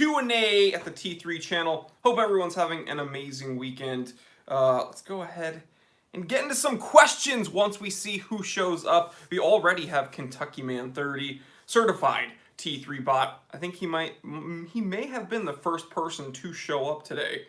Q&A at the T3 channel. Hope everyone's having an amazing weekend. Let's go ahead and get into some questions once we see who shows up. We already have Kentucky Man 30 certified T3 bot. I think he may have been the first person to show up today,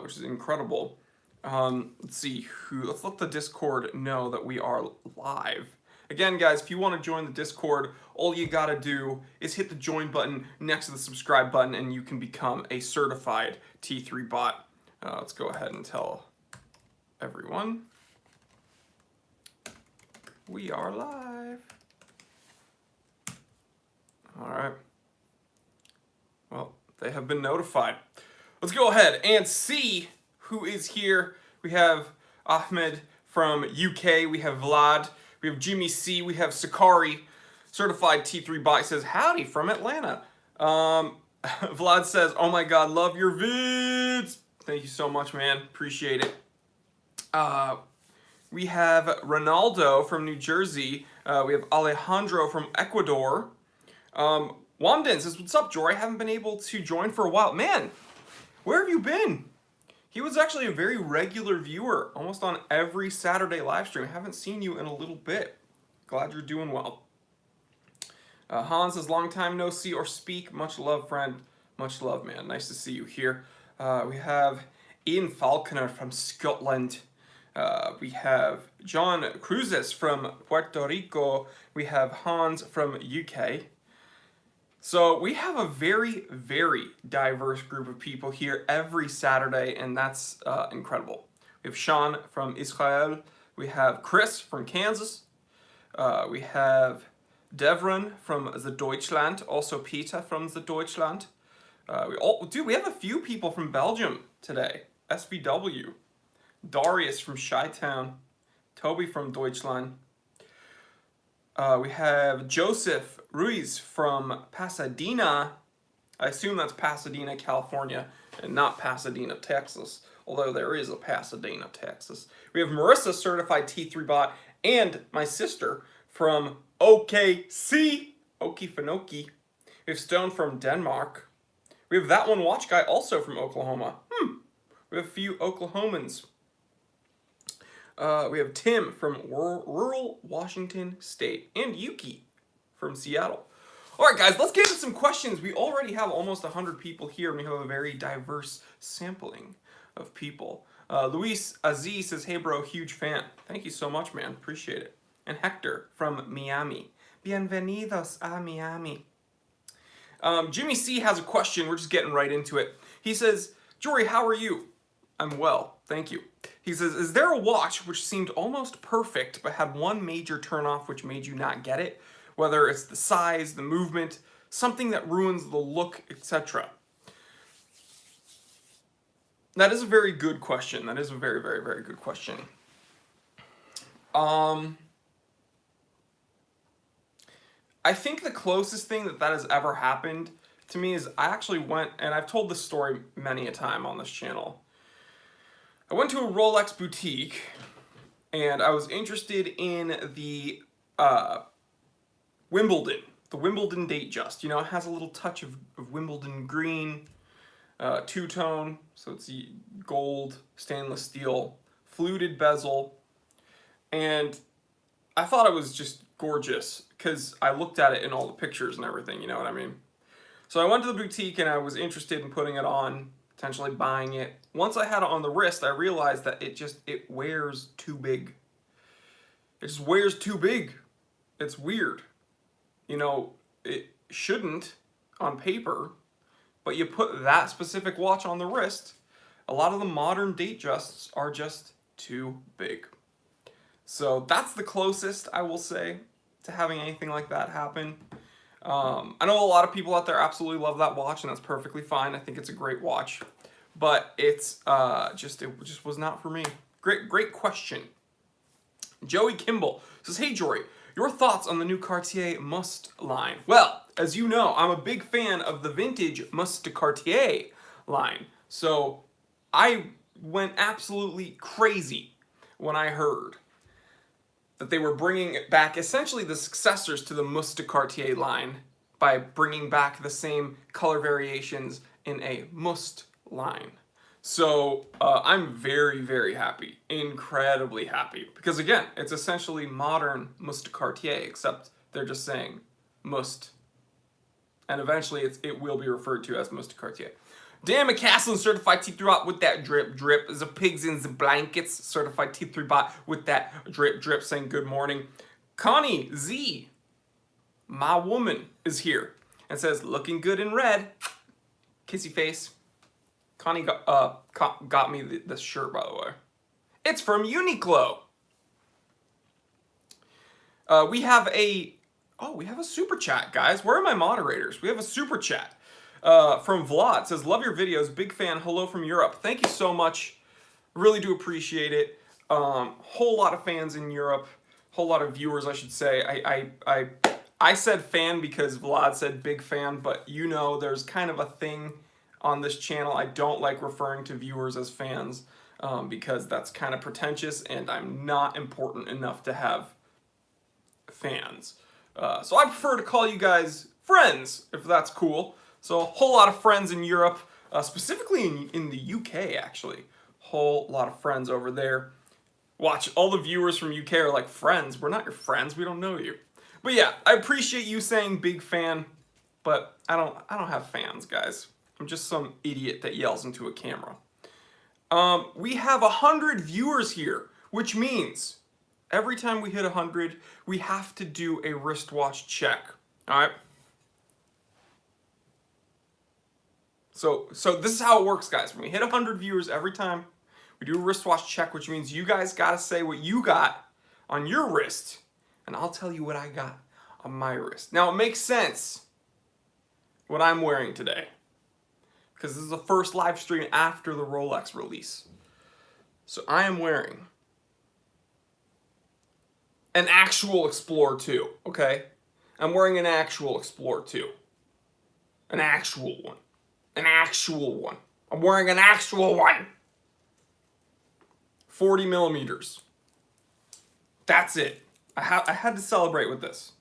which is incredible. Let's see let's let the Discord know that we are live. Again, guys, if you want to join the Discord, all you gotta do is hit the join button next to the subscribe button and you can become a certified T3 bot. Let's go ahead and tell everyone we are live. All right. Well, they have been notified. Let's go ahead and see who is here. We have Ahmed from UK. We have Vlad. We have Jimmy C. We have Sakari, certified T3 bot. He says, howdy from Atlanta. Vlad says, oh my God, love your vids. Thank you so much, man. Appreciate it. We have Ronaldo from New Jersey. We have Alejandro from Ecuador. Wamden says, what's up, Jory? I haven't been able to join for a while. Man, where have you been? He was actually a very regular viewer, almost on every Saturday live stream. I haven't seen you in a little bit. Glad you're doing well. Hans says, long time no see or speak. Much love, friend. Much love, man. Nice to see you here. We have Ian Falconer from Scotland. We have John Cruzes from Puerto Rico. We have Hans from UK. So we have a very, very diverse group of people here every Saturday, and that's incredible. We have Sean from Israel. We have Chris from Kansas. We have Devron from the Deutschland. Also Peter from the Deutschland. We have a few people from Belgium today. SVW. Darius from Chi-Town. Toby from Deutschland. We have Joseph Ruiz from Pasadena. I assume that's Pasadena, California, and not Pasadena, Texas, although there is a Pasadena, Texas. We have Marissa, certified T3 bot, and my sister from OKC, Okefenokee. We have Stone from Denmark. We have That One Watch Guy, also from Oklahoma. We have a few Oklahomans. We have Tim from rural Washington State, and Yuki from Seattle. All right, guys, let's get into some questions. We already have almost 100 people here, and we have a very diverse sampling of people. Luis Aziz says, hey, bro, huge fan. Thank you so much, man. Appreciate it. And Hector from Miami. Bienvenidos a Miami. Jimmy C has a question. We're just getting right into it. He says, Jory, how are you? I'm well, thank you. He says, is there a watch which seemed almost perfect but had one major turnoff which made you not get it? Whether it's the size, the movement, something that ruins the look, etc. That is a very good question. That is a very, very, very good question. I think the closest thing that has ever happened to me is I actually went, and I've told this story many a time on this channel. I went to a Rolex boutique, and I was interested in the Wimbledon Datejust. You know, it has a little touch of Wimbledon green, two-tone, so it's gold, stainless steel, fluted bezel, and I thought it was just gorgeous because I looked at it in all the pictures and everything, you know what I mean? So I went to the boutique and I was interested in putting it on, potentially buying it. Once I had it on the wrist, I realized that it wears too big. It just wears too big. It's weird. You know, it shouldn't on paper, but you put that specific watch on the wrist, a lot of the modern Datejusts are just too big. So that's the closest, I will say, to having anything like that happen. I know a lot of people out there absolutely love that watch, and that's perfectly fine. I think it's a great watch, but it just was not for me. Great question. Joey Kimball says, hey Jory, your thoughts on the new Cartier Must line? Well, as you know, I'm a big fan of the vintage Must de Cartier line. So I went absolutely crazy when I heard that they were bringing back essentially the successors to the Must de Cartier line by bringing back the same color variations in a Must line. So I'm very, very happy, incredibly happy, because again, it's essentially modern Must Cartier, except they're just saying Must, and eventually it will be referred to as Must Cartier. Dan McCaslin, certified T3 bot with that drip drip. The pigs in the blankets, certified T3 bot with that drip drip, saying good morning. Connie Z, my woman, is here and says looking good in red. Kissy face. Connie got me this shirt, by the way. It's from Uniqlo. We have a super chat, guys. Where are my moderators? We have a super chat from Vlad. It says, love your videos. Big fan. Hello from Europe. Thank you so much. Really do appreciate it. Whole lot of fans in Europe. Whole lot of viewers, I should say. I said fan because Vlad said big fan, but you know there's kind of a thing on this channel. I don't like referring to viewers as fans because that's kind of pretentious, and I'm not important enough to have fans. So I prefer to call you guys friends, if that's cool. So a whole lot of friends in Europe, specifically in the UK, actually. Whole lot of friends over there. Watch, all the viewers from UK are like, friends? We're not your friends, we don't know you. But yeah, I appreciate you saying big fan, but I don't have fans, guys. I'm just some idiot that yells into a camera. We have 100 viewers here, which means every time we hit 100, we have to do a wristwatch check. All right. So this is how it works, guys. When we hit 100 viewers every time, we do a wristwatch check, which means you guys gotta say what you got on your wrist, and I'll tell you what I got on my wrist. Now it makes sense what I'm wearing today, because this is the first live stream after the Rolex release. So I am wearing an actual Explorer 2, okay? I'm wearing an actual Explorer 2. An actual one. An actual one. I'm wearing an actual one. 40 millimeters. That's it. I had to celebrate with this.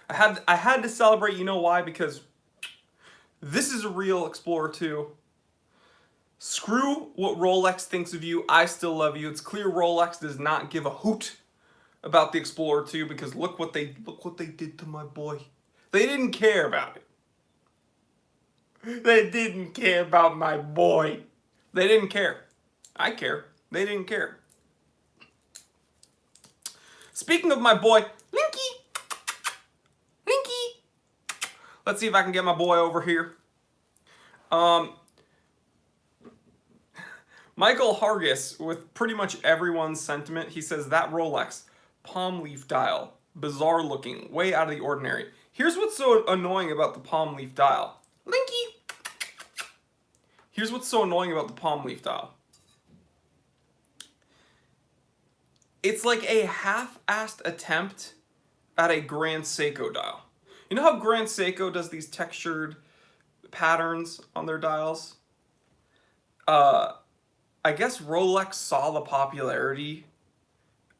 I had to celebrate, you know why? Because this is a real Explorer 2. Screw what Rolex thinks of you. I still love you. It's clear Rolex does not give a hoot about the Explorer 2 because look what they did to my boy. They didn't care about it. They didn't care about my boy. They didn't care. I care. They didn't care. Speaking of my boy, Linky. Let's see if I can get my boy over here. Michael Hargis, with pretty much everyone's sentiment, he says that Rolex palm leaf dial, bizarre looking, way out of the ordinary. Here's what's so annoying about the palm leaf dial. Linky! Here's what's so annoying about the palm leaf dial. It's like a half-assed attempt at a Grand Seiko dial. You know how Grand Seiko does these textured patterns on their dials? I guess Rolex saw the popularity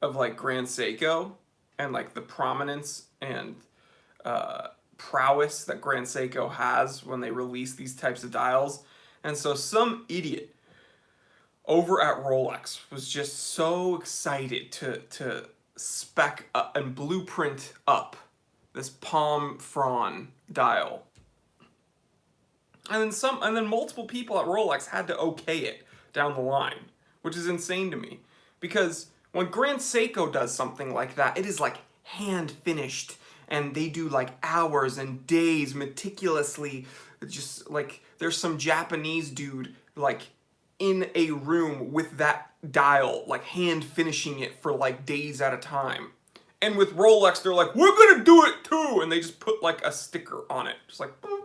of like Grand Seiko and like the prominence and prowess that Grand Seiko has when they release these types of dials. And so some idiot over at Rolex was just so excited to spec up and blueprint up this palm frond dial. And then multiple people at Rolex had to okay it down the line, which is insane to me. Because when Grand Seiko does something like that, it is like hand finished, and they do like hours and days meticulously, just like there's some Japanese dude like in a room with that dial, like hand finishing it for like days at a time. And with Rolex, they're like, we're gonna do it too, and they just put like a sticker on it, just like boom.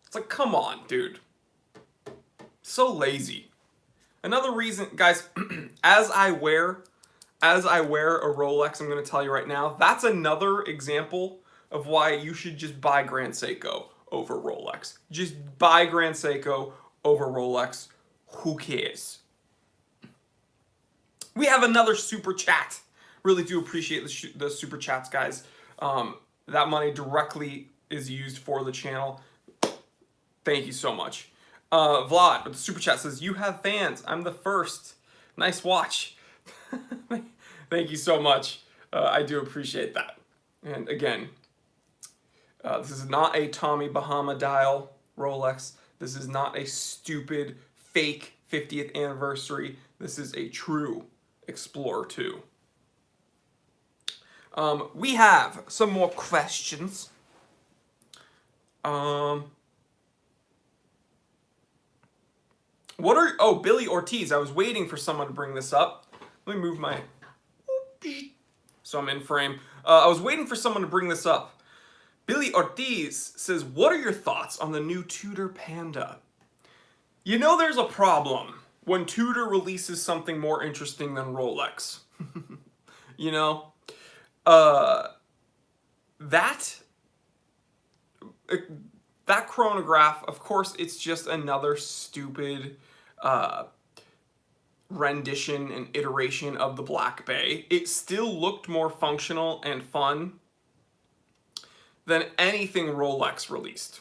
It's like, come on, dude. So lazy. Another reason, guys, as I wear a Rolex, I'm going to tell you right now, that's another example of why you should just buy Grand Seiko over Rolex. Just buy Grand Seiko over Rolex. Who cares? We have another super chat. Really do appreciate the super chats, guys. that money directly is used for the channel. Thank you so much. Vlad with the super chat says, "You have fans. I'm the first. Nice watch." Thank you so much. I do appreciate that. And again, this is not a Tommy Bahama dial Rolex. This is not a stupid fake 50th anniversary. This is a true Explorer 2. We have some more questions. Billy Ortiz. I was waiting for someone to bring this up. Let me move my, so I'm in frame. I was waiting for someone to bring this up. Billy Ortiz says, "What are your thoughts on the new Tudor Panda?" You know there's a problem when Tudor releases something more interesting than Rolex. You know? That chronograph, of course, it's just another stupid rendition and iteration of the Black Bay. It still looked more functional and fun than anything Rolex released.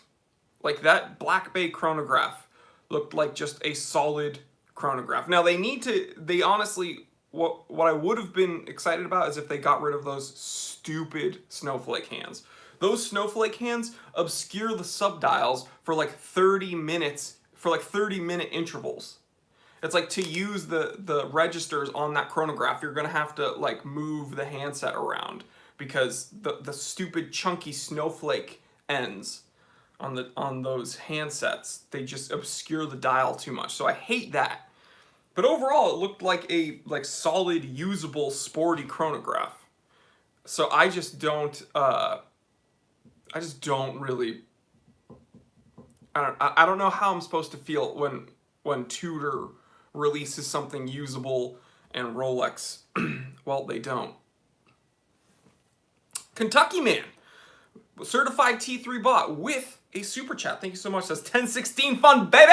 Like, that Black Bay chronograph looked like just a solid chronograph. Now, they honestly, what I would have been excited about is if they got rid of those stupid snowflake hands. Those snowflake hands obscure the subdials for like 30 minutes, for like 30-minute intervals. It's like, to use the registers on that chronograph, you're gonna have to like move the handset around because the stupid chunky snowflake ends on those handsets, they just obscure the dial too much. So I hate that. But overall, it looked like a solid, usable, sporty chronograph. So I just don't really. I don't know how I'm supposed to feel when Tudor releases something usable and Rolex, well, they don't. Kentucky Man, certified T3 bot with a super chat. Thank you so much. Says 1016 fun, baby.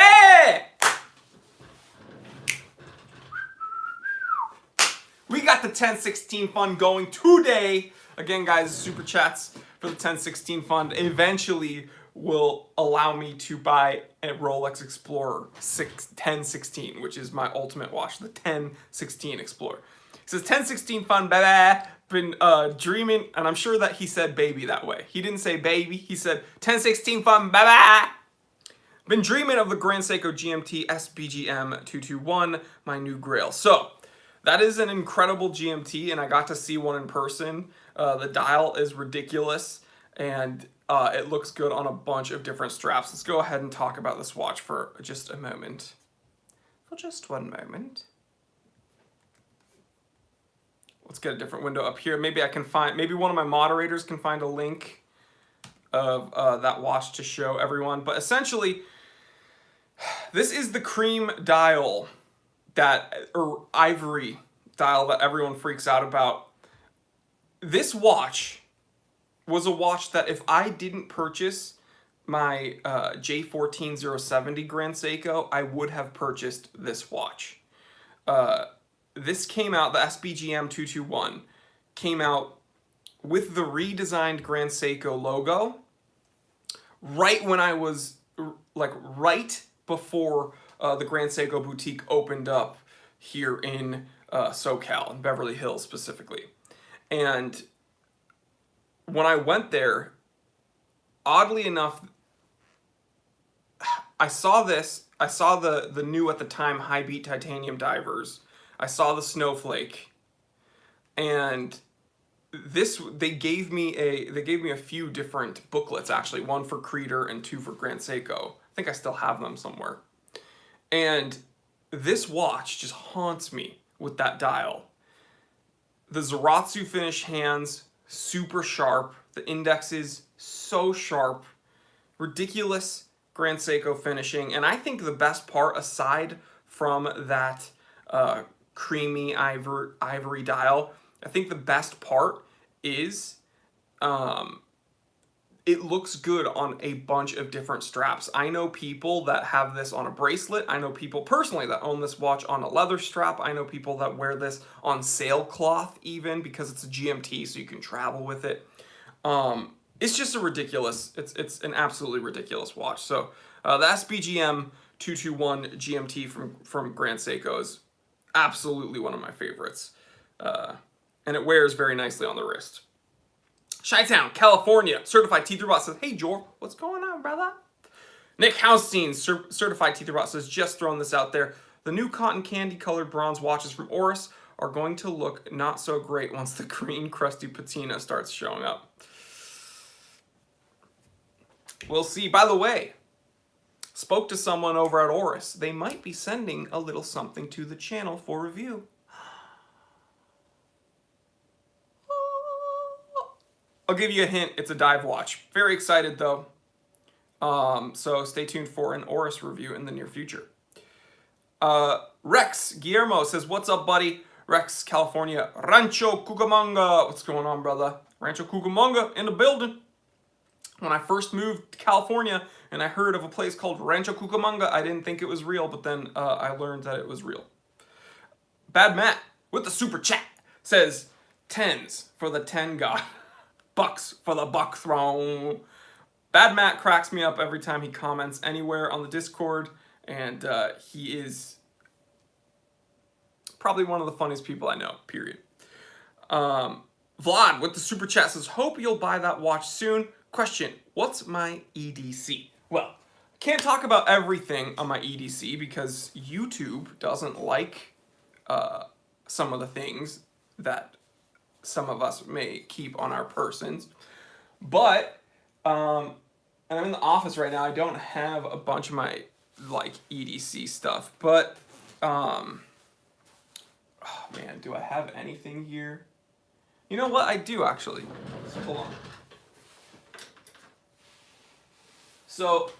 We got the 1016 fund going today. Again, guys, super chats for the 1016 fund eventually will allow me to buy a Rolex Explorer 1016, which is my ultimate watch, the 1016 Explorer. It says 1016 fund, baby. Been dreaming, and I'm sure that he said baby that way. He didn't say baby, he said 1016 fund, baby. Been dreaming of the Grand Seiko GMT SBGM 221, my new grail. So, that is an incredible GMT, and I got to see one in person. The dial is ridiculous, and it looks good on a bunch of different straps. Let's go ahead and talk about this watch for just a moment. For just one moment. Let's get a different window up here. Maybe I can find, maybe one of my moderators can find a link of that watch to show everyone. But essentially, this is the cream dial or ivory dial that everyone freaks out about. This watch was a watch that if I didn't purchase my J14070 Grand Seiko, I would have purchased this watch. This came out, the SBGM 221, came out with the redesigned Grand Seiko logo right when I was, like, right before the Grand Seiko boutique opened up here in SoCal, in Beverly Hills specifically. And when I went there, oddly enough, I saw the new, at the time, high beat titanium divers. I saw the snowflake, and they gave me a few different booklets, actually, one for Creeder and two for Grand Seiko. I think I still have them somewhere. And this watch just haunts me with that dial. The Zaratsu finish hands, super sharp. The index is so sharp. Ridiculous Grand Seiko finishing. And I think the best part, aside from that creamy ivory dial, I think the best part is it looks good on a bunch of different straps. I know people that have this on a bracelet. I know people personally that own this watch on a leather strap. I know people that wear this on sailcloth even, because it's a GMT, so you can travel with it. it's just a ridiculous, it's an absolutely ridiculous watch. So the SBGM 221 GMT from Grand Seiko is absolutely one of my favorites. And it wears very nicely on the wrist. Chi-Town, California, certified Teetherbot says, hey, Jor, what's going on, brother? Nick Haustein, certified Teetherbot says, just throwing this out there. The new cotton candy colored bronze watches from Oris are going to look not so great once the green crusty patina starts showing up. We'll see. By the way, spoke to someone over at Oris. They might be sending a little something to the channel for review. I'll give you a hint. It's a dive watch. Very excited though. So stay tuned for an Oris review in the near future. Rex Guillermo says, what's up, buddy? Rex, California, Rancho Cucamonga. What's going on, brother? Rancho Cucamonga in the building. When I first moved to California and I heard of a place called Rancho Cucamonga, I didn't think it was real, but then I learned that it was real. Bad Matt with the super chat says, tens for the 10 god. Bucks for the buck throne. Bad Matt cracks me up every time he comments anywhere on the Discord, and he is probably one of the funniest people I know, period. Vlad with the super chat says, hope you'll buy that watch soon. Question, what's my EDC? Well, I can't talk about everything on my EDC because YouTube doesn't like some of the things that some of us may keep on our persons. But, and I'm in the office right now. I don't have a bunch of my, like, EDC stuff. But, oh man, do I have anything here? You know what? I do, actually. Hold on. So,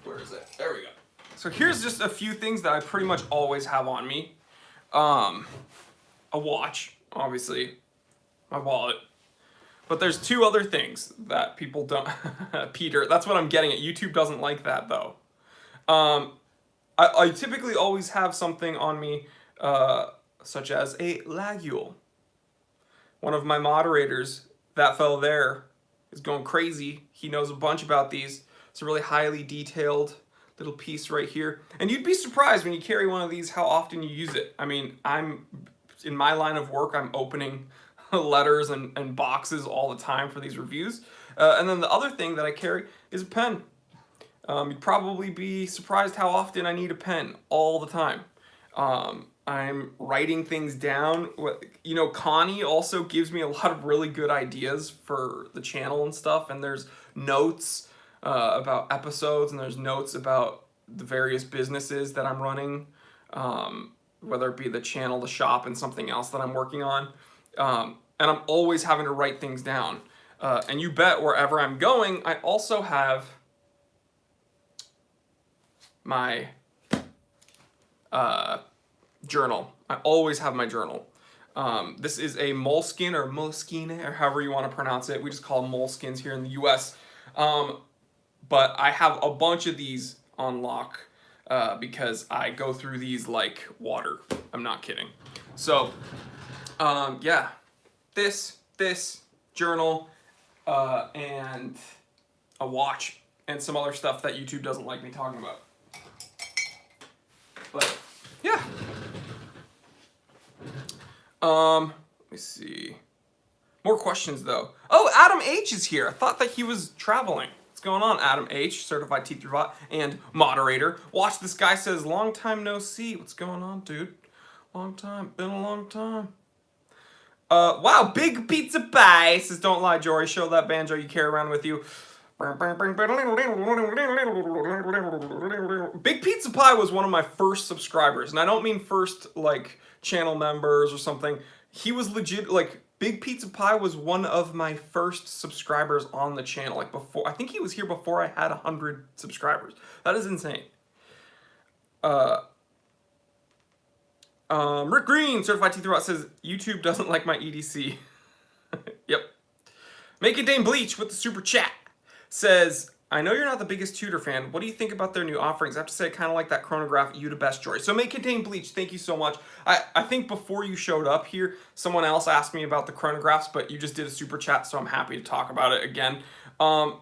where is it? There we go. So here's just a few things that I pretty much always have on me. A watch, obviously, my wallet. But there's two other things that people don't... Peter, that's what I'm getting at. YouTube doesn't like that, though. I typically always have something on me, such as a lagule. One of my moderators, that fellow there, is going crazy. He knows a bunch about these. It's a really highly detailed little piece right here. And you'd be surprised when you carry one of these how often you use it. I mean, in my line of work, I'm opening letters and boxes all the time for these reviews. And then the other thing that I carry is a pen. You'd probably be surprised how often I need a pen all the time. I'm writing things down. You know, Connie also gives me a lot of really good ideas for the channel and stuff. And there's notes about episodes, and there's notes about the various businesses that I'm running, whether it be the channel, the shop, and something else that I'm working on. And I'm always having to write things down. And you bet wherever I'm going, I also have my journal. I always have my journal. This is a moleskin or moleskine, or however you want to pronounce it. We just call them moleskins here in the US. But I have a bunch of these on lock because I go through these like water. I'm not kidding. So, yeah, this journal, and a watch, and some other stuff that YouTube doesn't like me talking about. But, yeah. Let me see. More questions, though. Oh, Adam H is here. I thought that he was traveling. What's going on, Adam H, certified Teetherbot and moderator? Watch This Guy says, long time no see. What's going on, dude? Long time. Been a long time. Wow, Big Pizza Pie says, don't lie, Jory. Show that banjo you carry around with you. Big Pizza Pie was one of my first subscribers. And I don't mean first, like, channel members or something. He was legit, like, Big Pizza Pie was one of my first subscribers on the channel. Like, before, I think he was here before I had 100 subscribers. That is insane. Rick Green, certified Teetherbot, says, YouTube doesn't like my EDC. Yep. Make It Dame Bleach with the super chat says, I know you're not the biggest Tudor fan. What do you think about their new offerings? I have to say, I kind of like that Chronograph You to Best Jory. So may contain bleach. Thank you so much. I think before you showed up here, someone else asked me about the chronographs, but you just did a super chat, so I'm happy to talk about it again.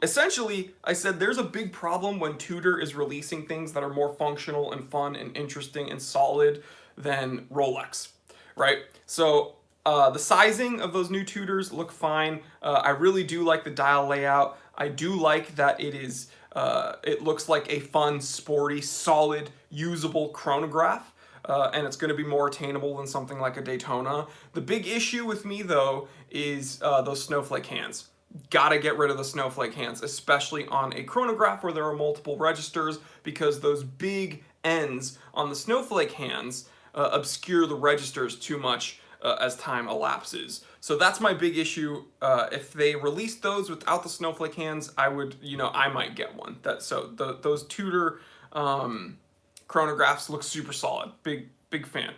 Essentially, I said there's a big problem when Tudor is releasing things that are more functional and fun and interesting and solid than Rolex, right? So the sizing of those new Tudors look fine. I really do like the dial layout. I do like that it looks like a fun, sporty, solid, usable chronograph. And it's going to be more attainable than something like a Daytona. The big issue with me, though, is those snowflake hands. Gotta get rid of the snowflake hands, especially on a chronograph where there are multiple registers, because those big ends on the snowflake hands obscure the registers too much as time elapses. So that's my big issue. If they released those without the snowflake hands, I would, I might get one. Those Tudor chronographs look super solid. Big fan.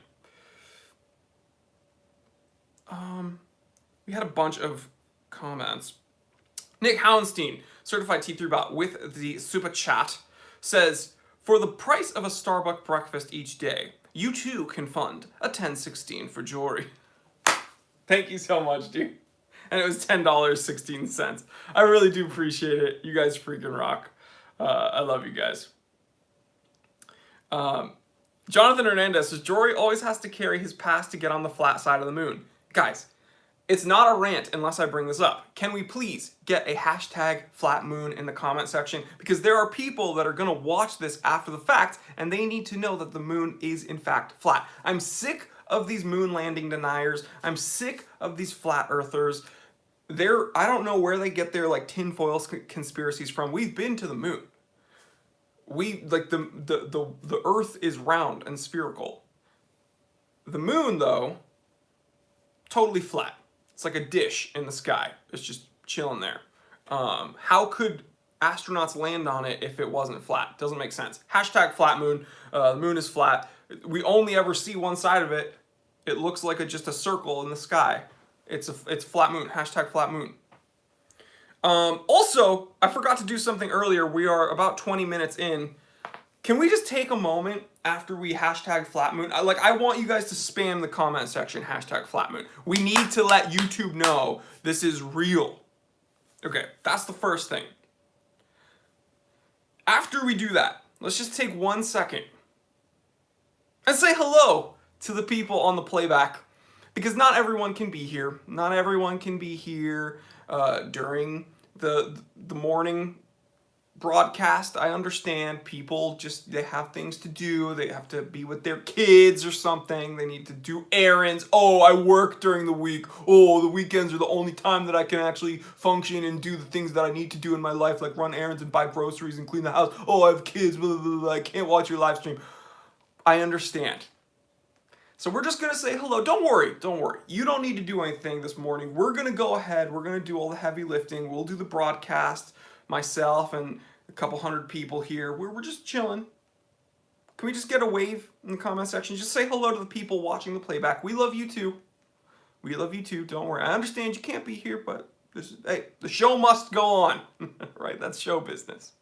We had a bunch of comments. Nick Howenstein, certified T3 bot with the super chat, says, for the price of a Starbucks breakfast each day, you too can fund a 1016 for Jory. Thank you so much, dude. And it was $10.16. I really do appreciate it. You guys freaking rock. I love you guys. Jonathan Hernandez says, Jory always has to carry his pass to get on the flat side of the moon. Guys, it's not a rant unless I bring this up. Can we please get a hashtag flat moon in the comment section? Because there are people that are going to watch this after the fact, and they need to know that the moon is in fact flat. I'm sick of these moon landing deniers. I'm sick of these flat earthers. I don't know where they get their like tinfoil conspiracies from. We've been to the moon. The earth is round and spherical. The moon, though, totally flat. It's like a dish in the sky. It's just chilling there. How could astronauts land on it if it wasn't flat? Doesn't make sense. Hashtag flat moon. The moon is flat. We only ever see one side of it. It looks like just a circle in the sky. It's flat moon. Hashtag flat moon. Also, I forgot to do something earlier. We are about 20 minutes in. Can we just take a moment after we hashtag flat moon? I want you guys to spam the comment section, hashtag flat moon. We need to let YouTube know this is real. Okay, that's the first thing. After we do that, let's just take 1 second and say hello to the people on the playback, because not everyone can be here. Not everyone can be here during the morning broadcast. I understand people they have things to do. They have to be with their kids or something. They need to do errands. Oh, I work during the week. Oh, the weekends are the only time that I can actually function and do the things that I need to do in my life, like run errands and buy groceries and clean the house. Oh, I have kids. Blah, blah, blah. I can't watch your live stream. I understand. So we're just going to say hello. Don't worry. You don't need to do anything this morning. We're going to go ahead. We're going to do all the heavy lifting. We'll do the broadcast, myself and a couple hundred people here. We're just chilling. Can we just get a wave in the comment section? Just say hello to the people watching the playback. We love you too. We love you too. Don't worry. I understand you can't be here, but hey, the show must go on. Right? That's show business.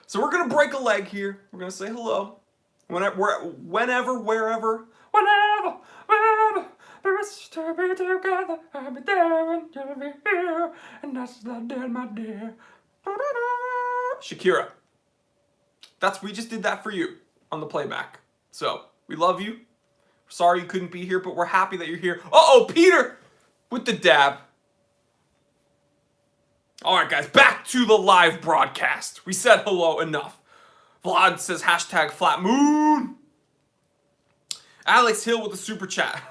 So we're going to break a leg here. We're going to say hello. Whenever, wherever, there is to be together, I'll be there and you'll be here, and that's the deal, my dear. Shakira. We just did that for you on the playback. So, we love you. Sorry you couldn't be here, but we're happy that you're here. Uh-oh, Peter with the dab. All right, guys, back to the live broadcast. We said hello enough. Vlad says hashtag flat moon. Alex Hill with the super chat.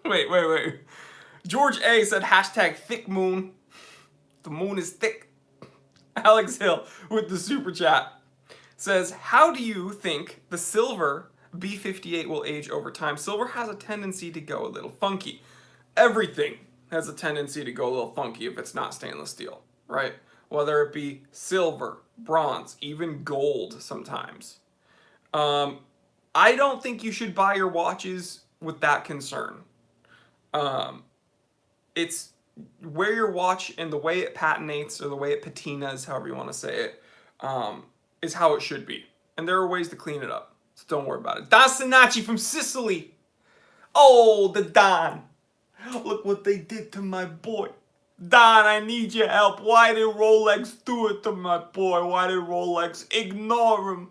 Wait. George A said hashtag thick moon. The moon is thick. Alex Hill with the super chat says, how do you think the silver B58 will age over time? Silver has a tendency to go a little funky. Everything has a tendency to go a little funky if it's not stainless steel, right? Whether it be silver, bronze, even gold sometimes. I don't think you should buy your watches with that concern. It's where your watch and the way it patinates or the way it patinas, however you want to say it, is how it should be. And there are ways to clean it up. So don't worry about it. Don Sinacci from Sicily. Oh, the Don. Look what they did to my boy. Don, I need your help. Why did Rolex do it to my boy? Why did Rolex ignore him?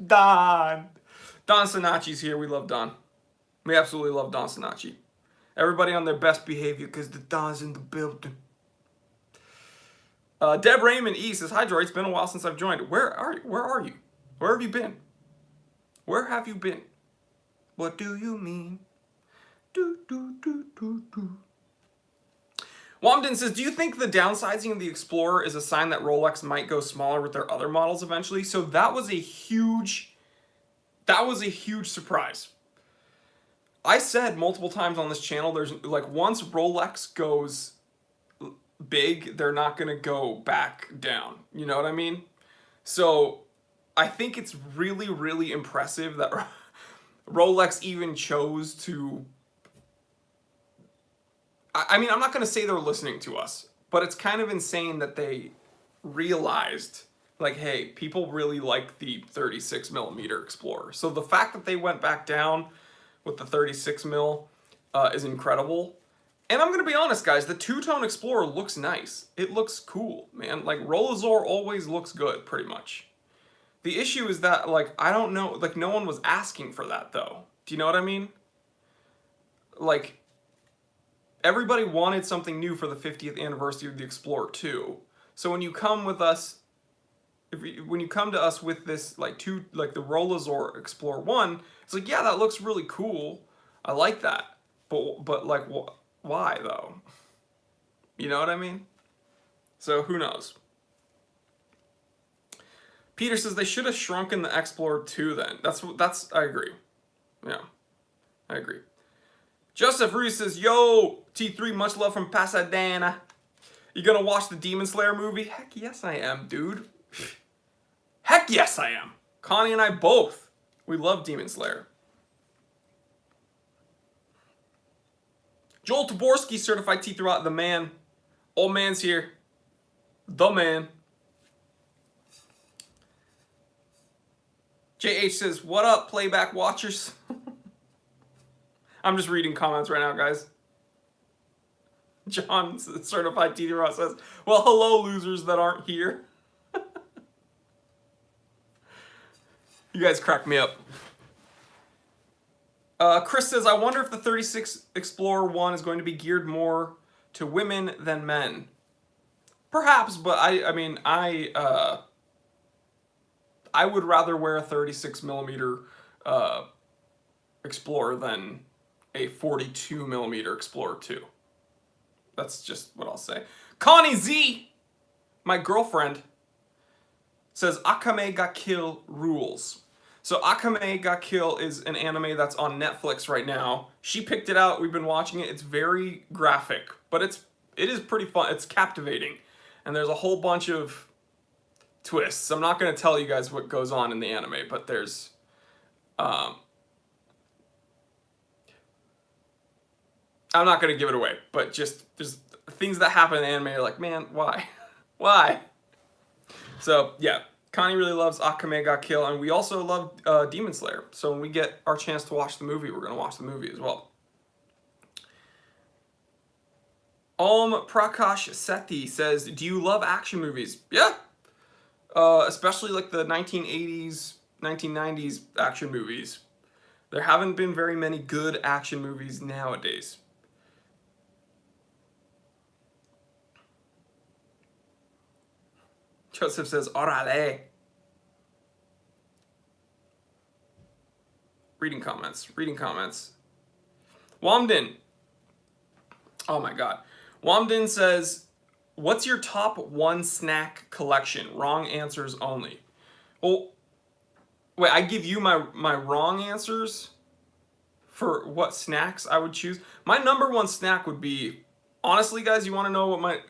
Don. Don Sinacci's here. We love Don. We absolutely love Don Sinacci. Everybody on their best behavior because the Don's in the building. Deb Raymond E says, hi, Jory. It's been a while since I've joined. Where are you? Where are you? Where have you been? Where have you been? What do you mean? Do, do, do, do, do. Wamden says, do you think the downsizing of the Explorer is a sign that Rolex might go smaller with their other models eventually? So that was a huge surprise. I said multiple times on this channel, there's like once Rolex goes big, they're not going to go back down. You know what I mean? So I think it's really, really impressive that Rolex even chose to... I mean, I'm not going to say they're listening to us, but it's kind of insane that they realized, like, hey, people really like the 36 millimeter Explorer. So the fact that they went back down with the 36 mil is incredible. And I'm going to be honest, guys, the two-tone Explorer looks nice. It looks cool, man. Like, Rolazor always looks good, pretty much. The issue is that, like, I don't know, like, no one was asking for that, though. Do you know what I mean? Like, everybody wanted something new for the 50th anniversary of the Explorer 2. So when you come with us, when you come to us with this, like, the Rolazor Explorer 1, it's like, yeah, that looks really cool. I like that. But like, why, though? You know what I mean? So who knows? Peter says they should have shrunken the Explorer 2 then. I agree. Yeah, I agree. Joseph Ruiz says, yo, T3, much love from Pasadena. You gonna watch the Demon Slayer movie? Heck yes I am, dude. Heck yes I am. Connie and I both. We love Demon Slayer. Joel Taborski, certified T3, the man. Old man's here. The man. JH says, what up, playback watchers? I'm just reading comments right now, guys. John, certified T3, says, well, hello, losers that aren't here. You guys crack me up. Chris says, I wonder if the 36 Explorer 1 is going to be geared more to women than men. Perhaps, but I mean, I would rather wear a 36 millimeter Explorer than a 42 millimeter Explorer 2. That's just what I'll say. Connie Z, my girlfriend, says Akame ga Kill rules. So Akame ga Kill is an anime that's on Netflix right now. She picked it out. We've been watching it. It's very graphic, but it is pretty fun. It's captivating, and there's a whole bunch of twists. I'm not going to tell you guys what goes on in the anime, but there's I'm not going to give it away, but just there's things that happen in the anime. You're like, man, why? Why? So, yeah. Connie really loves Akame ga Kill, and we also love Demon Slayer. So when we get our chance to watch the movie, we're going to watch the movie as well. Prakash Sethi says, do you love action movies? Yeah. Especially like the 1980s, 1990s action movies. There haven't been very many good action movies nowadays. Joseph says, orale. Reading comments. Wamden. Oh my god. Wamden says, what's your top 1 snack collection? Wrong answers only. Well, wait, I give you my wrong answers for what snacks I would choose. My number 1 snack would be, honestly guys, you want to know what my,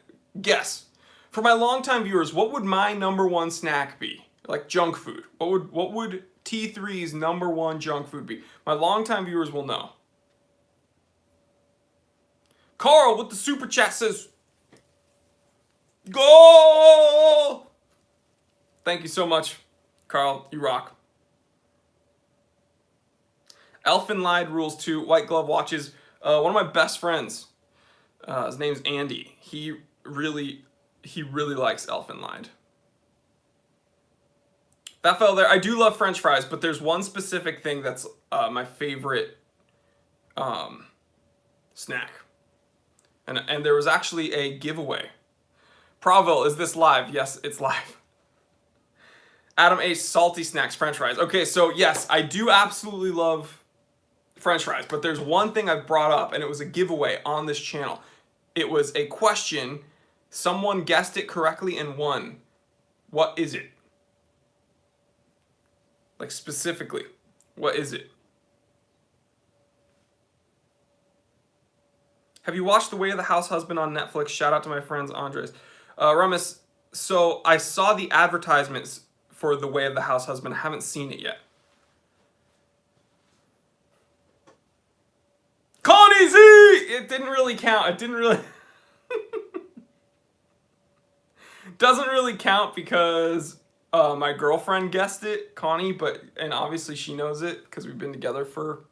guess. For my longtime viewers, what would my number 1 snack be? Like junk food. What would T3's number 1 junk food be? My longtime viewers will know. Carl with the super chat says, go! Thank you so much, Carl. You rock. Elfin rules 2, white glove watches. One of my best friends, his name's Andy. He really likes Elfin. That fell there. I do love French fries, but there's one specific thing that's my favorite snack. And there was actually a giveaway. Praville, is this live? Yes, it's live. Adam A, salty snacks, French fries. Okay, so yes, I do absolutely love French fries, but there's one thing I've brought up, and it was a giveaway on this channel. It was a question. Someone guessed it correctly and won. What is it? Like specifically, what is it? Have you watched The Way of the House Husband on Netflix? Shout out to my friends Andres. Ramis, so I saw the advertisements for The Way of the House Husband. I haven't seen it yet. Connie Z! It didn't really count. It didn't really... Doesn't really count because my girlfriend guessed it, Connie, and obviously she knows it because we've been together for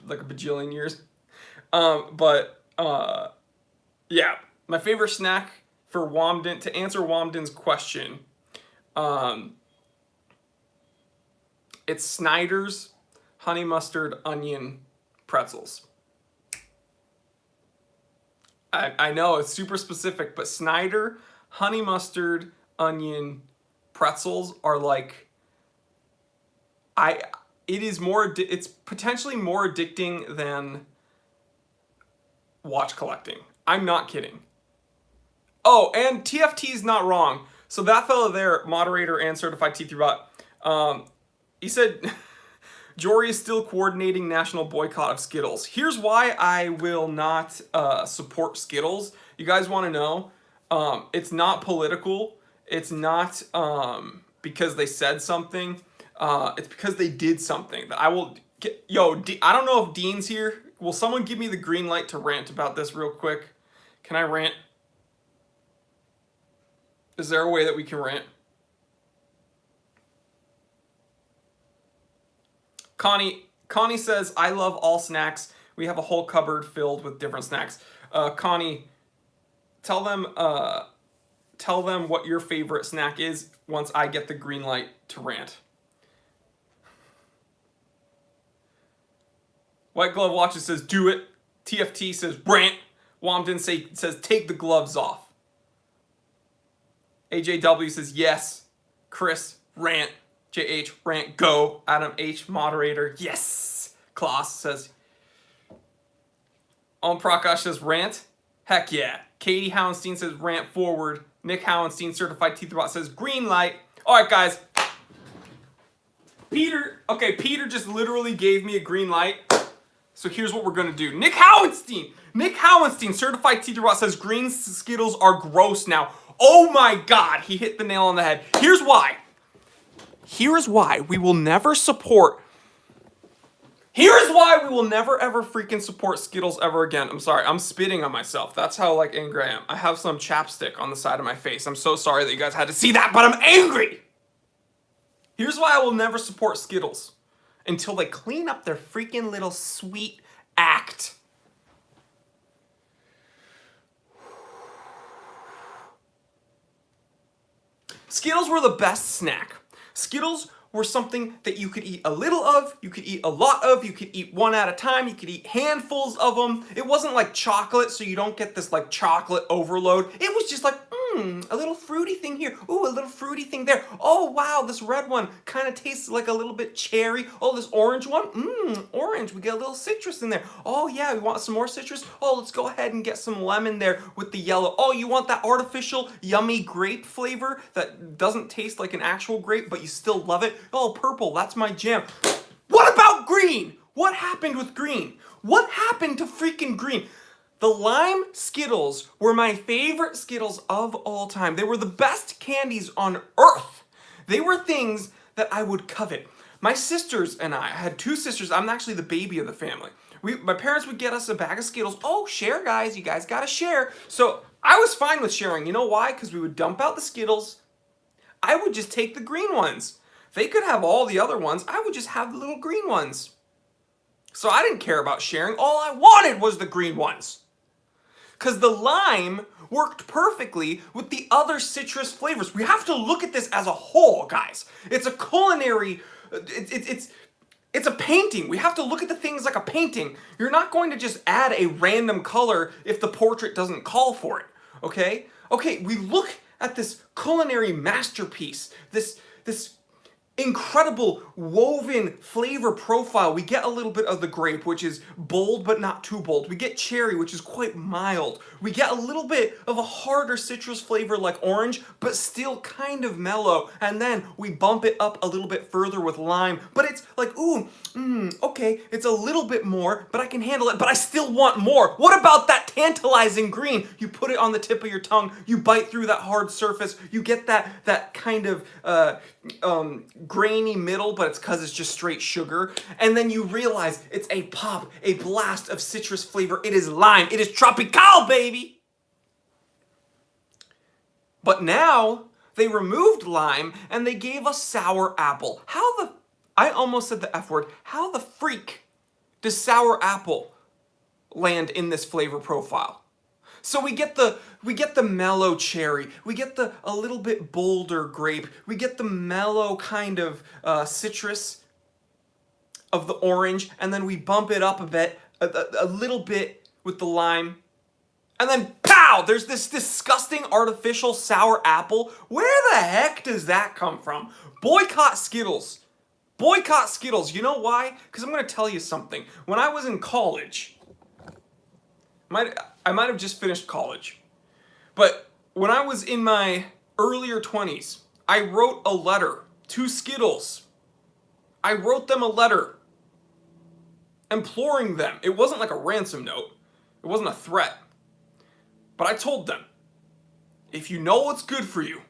like a bajillion years. Yeah, my favorite snack for Wamden, to answer Wamden's question, it's Snyder's honey mustard onion pretzels. I know it's super specific, but Snyder honey mustard onion pretzels are like, it's potentially more addicting than watch collecting. I'm not kidding. Oh, and TFT's not wrong. So that fellow there, moderator and certified T3 bot, he said Jory is still coordinating national boycott of Skittles. Here's why I will not support Skittles. You guys want to know? It's not political. It's not because they said something. It's because they did something that I will get. Yo, I don't know if Dean's here. Will someone give me the green light to rant about this real quick? Can I rant? Is there a way that we can rant? Connie says, I love all snacks. We have a whole cupboard filled with different snacks. Connie, tell them what your favorite snack is once I get the green light to rant. White Glove Watches says, do it. TFT says, rant. Wamden says, take the gloves off. AJW says, yes. Chris, rant. JH, rant, go. Adam H, moderator, yes. Klaus says, Prakash says, rant. Heck yeah. Katie Howenstein says, rant forward. Nick Howenstein, certified T3bot, says, green light. All right, guys. Peter just literally gave me a green light. So here's what we're going to do. Nick Howenstein, certified T3bot, says, green Skittles are gross now. Oh my God, he hit the nail on the head. Here's why we will never support. Here's why we will never ever freaking support Skittles ever again. I'm sorry, I'm spitting on myself. That's how like angry I am. I have some chapstick on the side of my face. I'm so sorry that you guys had to see that, but I'm angry. Here's why I will never support Skittles until they clean up their freaking little sweet act. Skittles were the best snack. Skittles were something that you could eat a little of, you could eat a lot of, you could eat one at a time, you could eat handfuls of them. It wasn't like chocolate, so you don't get this like chocolate overload. It was just like, a little fruity thing here. Ooh, a little fruity thing there. Oh, wow, this red one kind of tastes like a little bit cherry. Oh, this orange one, orange. We get a little citrus in there. Oh, yeah, we want some more citrus. Oh, let's go ahead and get some lemon there with the yellow. Oh, you want that artificial, yummy grape flavor that doesn't taste like an actual grape, but you still love it? Oh, purple, that's my jam. What about green? What happened with green? What happened to freaking green? The lime Skittles were my favorite Skittles of all time. They were the best candies on earth. They were things that I would covet. My sisters and I had two sisters. I'm actually the baby of the family. My parents would get us a bag of Skittles. Oh, share, guys. You guys gotta share. So I was fine with sharing. You know why? Because we would dump out the Skittles. I would just take the green ones. They could have all the other ones. I would just have the little green ones. So I didn't care about sharing. All I wanted was the green ones. Because the lime worked perfectly with the other citrus flavors. We have to look at this as a whole, guys. It's a culinary, it's a painting. We have to look at the things like a painting. You're not going to just add a random color if the portrait doesn't call for it, okay? Okay, we look at this culinary masterpiece, this incredible woven flavor profile. We get a little bit of the grape, which is bold but not too bold. We get cherry, which is quite mild. We get a little bit of a harder citrus flavor like orange, but still kind of mellow. And then we bump it up a little bit further with lime, but it's like, ooh, okay, it's a little bit more, but I can handle it, but I still want more. What about that tantalizing green? You put it on the tip of your tongue, you bite through that hard surface, you get that kind of grainy middle, but it's because it's just straight sugar. And then you realize it's a pop, a blast of citrus flavor. It is lime. It is tropical, baby. But now they removed lime and they gave us sour apple. I almost said the F word. How the freak does sour apple land in this flavor profile? So we get the mellow cherry, we get a little bit bolder grape, we get the mellow kind of citrus of the orange, and then we bump it up a bit, a little bit with the lime, and then pow! There's this disgusting artificial sour apple. Where the heck does that come from? Boycott Skittles. Boycott Skittles. You know why? Because I'm going to tell you something. When I was in college, I might have just finished college, but when I was in my earlier 20s, I wrote a letter to Skittles. I wrote them a letter imploring them. It wasn't like a ransom note. It wasn't a threat. But I told them, if you know what's good for you,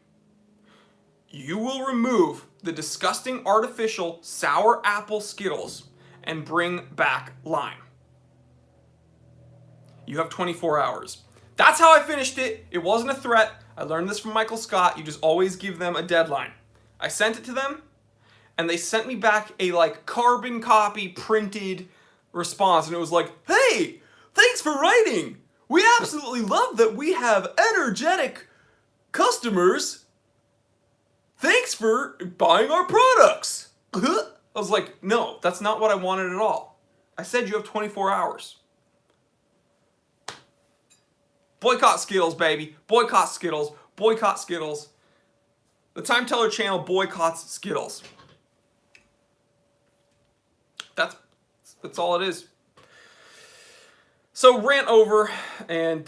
you will remove the disgusting artificial sour apple Skittles and bring back lime. You have 24 hours. That's how I finished it. It wasn't a threat. I learned this from Michael Scott. You just always give them a deadline. I sent it to them, and they sent me back a carbon copy printed response, and it was like, hey, thanks for writing. We absolutely love that we have energetic customers. Thanks for buying our products. I was like, no, that's not what I wanted at all. I said you have 24 hours. Boycott Skittles, baby. Boycott Skittles. Boycott Skittles. The Time Teller channel boycotts Skittles. That's all it is. So rant over, and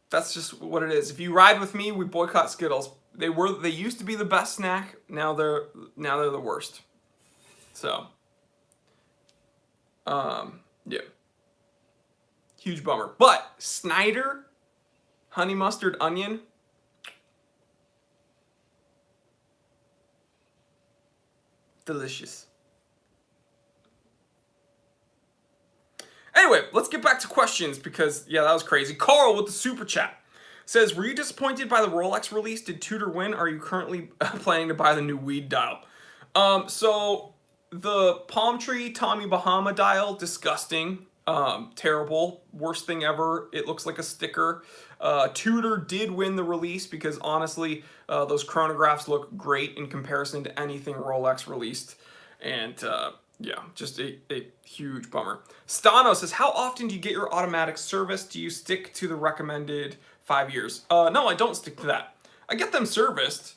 that's just what it is. If you ride with me, we boycott Skittles. They used to be the best snack. Now they're the worst. So, yeah. Huge bummer. But Snyder, honey mustard onion, delicious. Anyway, let's get back to questions because, yeah, that was crazy. Carl with the super chat says, were you disappointed by the Rolex release? Did Tudor win? Are you currently planning to buy the new weed dial? So the palm tree Tommy Bahama dial, disgusting. Terrible, worst thing ever. It looks like a sticker. Tudor did win the release because honestly, those chronographs look great in comparison to anything Rolex released. And yeah, just a huge bummer. Stano says, how often do you get your automatic service? Do you stick to the recommended 5 years? No, I don't stick to that. I get them serviced.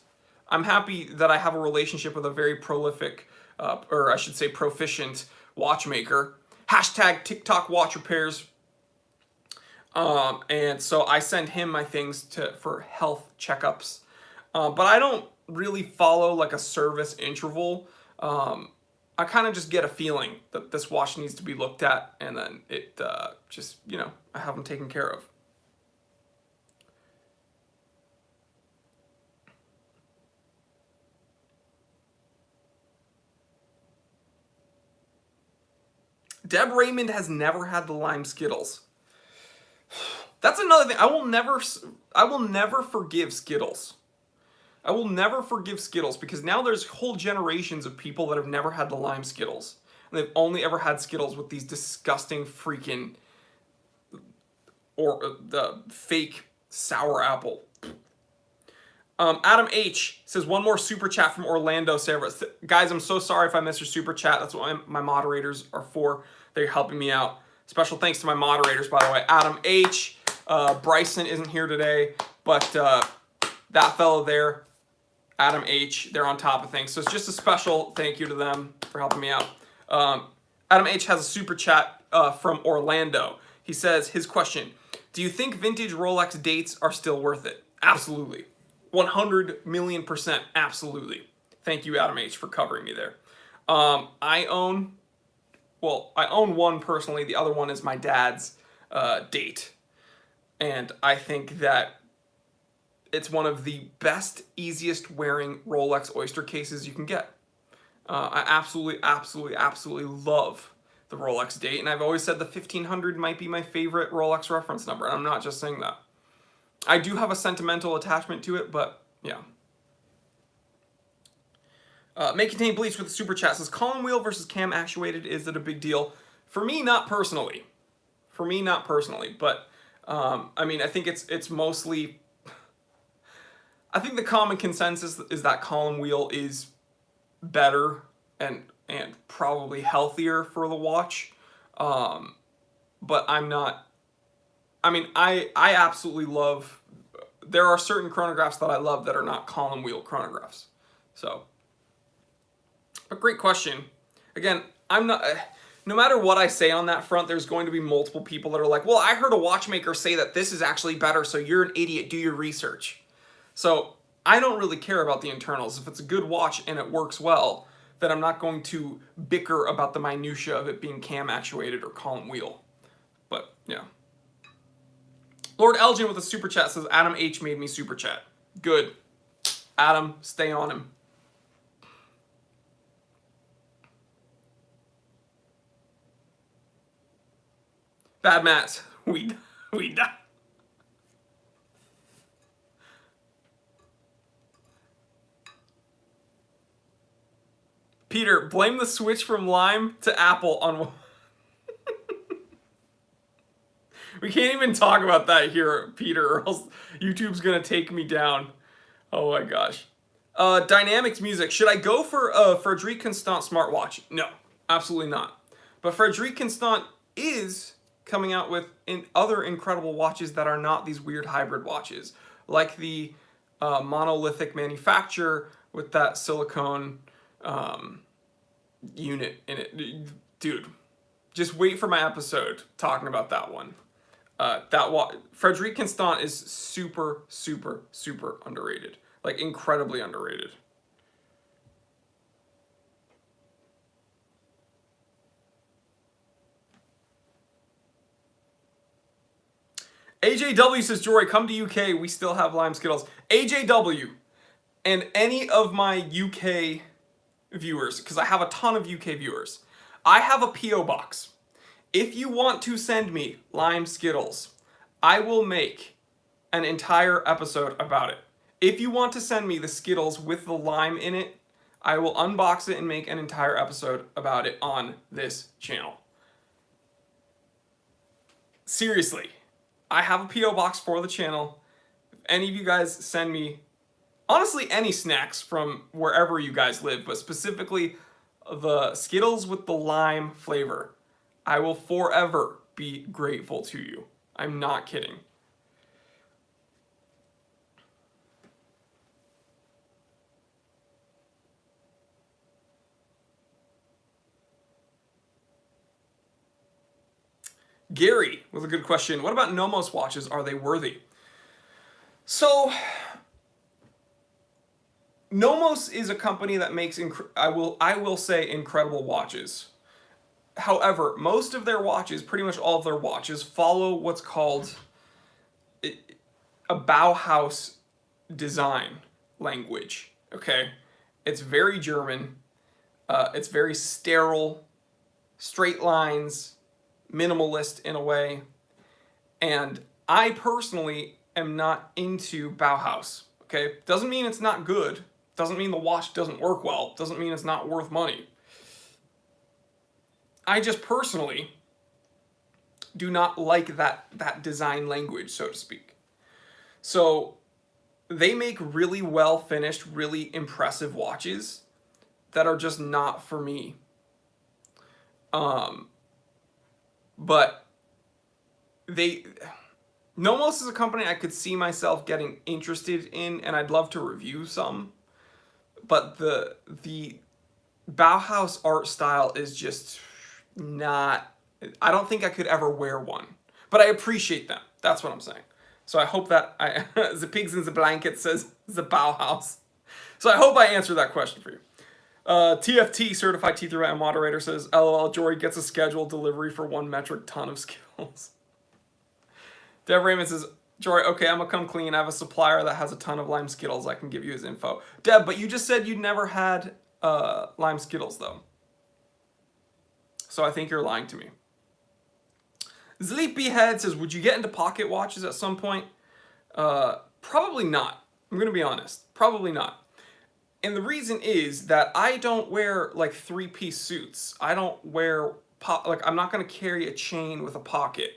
I'm happy that I have a relationship with a very prolific, or I should say proficient watchmaker. Hashtag TikTok watch repairs. And so I send him my things for health checkups. But I don't really follow like a service interval. I kind of just get a feeling that this watch needs to be looked at, and then it just, I have them taken care of. Deb Raymond has never had the lime Skittles. That's another thing. I will never forgive Skittles. I will never forgive Skittles because now there's whole generations of people that have never had the lime Skittles. And they've only ever had Skittles with these disgusting freaking or the fake sour apple. Adam H says one more super chat from Orlando. Guys, I'm so sorry if I missed your super chat. That's what my moderators are for. They're helping me out. Special thanks to my moderators, by the way. Adam H. Bryson isn't here today, but that fellow there, Adam H., they're on top of things. So it's just a special thank you to them for helping me out. Adam H. has a super chat from Orlando. He says, his question, do you think vintage Rolex dates are still worth it? Absolutely. 100 million %, absolutely. Thank you, Adam H., for covering me there. I own one personally. The other one is my dad's date. And I think that it's one of the best, easiest wearing Rolex Oyster cases you can get. I absolutely love the Rolex date. And I've always said the 1500 might be my favorite Rolex reference number. And I'm not just saying that. I do have a sentimental attachment to it, but yeah. May Contain Bleach with the super chat says, column wheel versus cam actuated, is it a big deal? For me, not personally. But I mean, I think it's mostly, I think the common consensus is that column wheel is better and probably healthier for the watch. But I'm not, I mean, I absolutely love, there are certain chronographs that I love that are not column wheel chronographs. So, but great question. Again, I'm not, no matter what I say on that front, there's going to be multiple people that are like, well, I heard a watchmaker say that this is actually better, so you're an idiot, do your research. So I don't really care about the internals. If it's a good watch and it works well, then I'm not going to bicker about the minutia of it being cam actuated or column wheel. But yeah. Lord Elgin with a super chat says, Adam H made me super chat. Good. Adam, stay on him. Bad Matt, we die. Peter, blame the switch from lime to apple on. We can't even talk about that here, Peter, or else YouTube's gonna take me down. Oh my gosh. Dynamics music. Should I go for a Frederique Constant smartwatch? No, absolutely not. But Frederique Constant is coming out with other incredible watches that are not these weird hybrid watches, like the monolithic manufacturer with that silicone unit in it. Dude, just wait for my episode talking about that one. Frederique Constant is super underrated, like incredibly underrated. AJW says, Jory, come to UK. We still have lime Skittles. AJW and any of my UK viewers, because I have a ton of UK viewers, I have a P.O. box. If you want to send me lime Skittles, I will make an entire episode about it. If you want to send me the Skittles with the lime in it, I will unbox it and make an entire episode about it on this channel. Seriously. I have a P.O. box for the channel. If any of you guys send me, honestly, any snacks from wherever you guys live, but specifically the Skittles with the lime flavor, I will forever be grateful to you. I'm not kidding. Gary with a good question. What about Nomos watches? Are they worthy? So, Nomos is a company that makes, I will say, incredible watches. However, most of their watches, pretty much all of their watches, follow what's called a Bauhaus design language. Okay? It's very German. It's very sterile, straight lines, minimalist in a way, and I personally am not into Bauhaus. Okay? Doesn't mean it's not good. Doesn't mean the watch doesn't work well. Doesn't mean it's not worth money. I just personally do not like that design language, so to speak. So they make really well finished, really impressive watches that are just not for me. But Nomos is a company I could see myself getting interested in, and I'd love to review some. But the Bauhaus art style is just not, I don't think I could ever wear one. But I appreciate them. That's what I'm saying. So I hope that the pigs in the blanket says the Bauhaus. So I hope I answered that question for you. TFT, certified teeth and moderator, says, LOL, Jory gets a scheduled delivery for 1 metric ton of Skittles. Dev Raymond says, Jory, okay, I'm gonna come clean. I have a supplier that has a ton of lime Skittles. I can give you his info. Deb, but you just said you'd never had lime Skittles, though. So I think you're lying to me. Sleepyhead says, would you get into pocket watches at some point? Probably not. I'm gonna be honest. Probably not. And the reason is that I don't wear like 3-piece suits. I don't wear, I'm not going to carry a chain with a pocket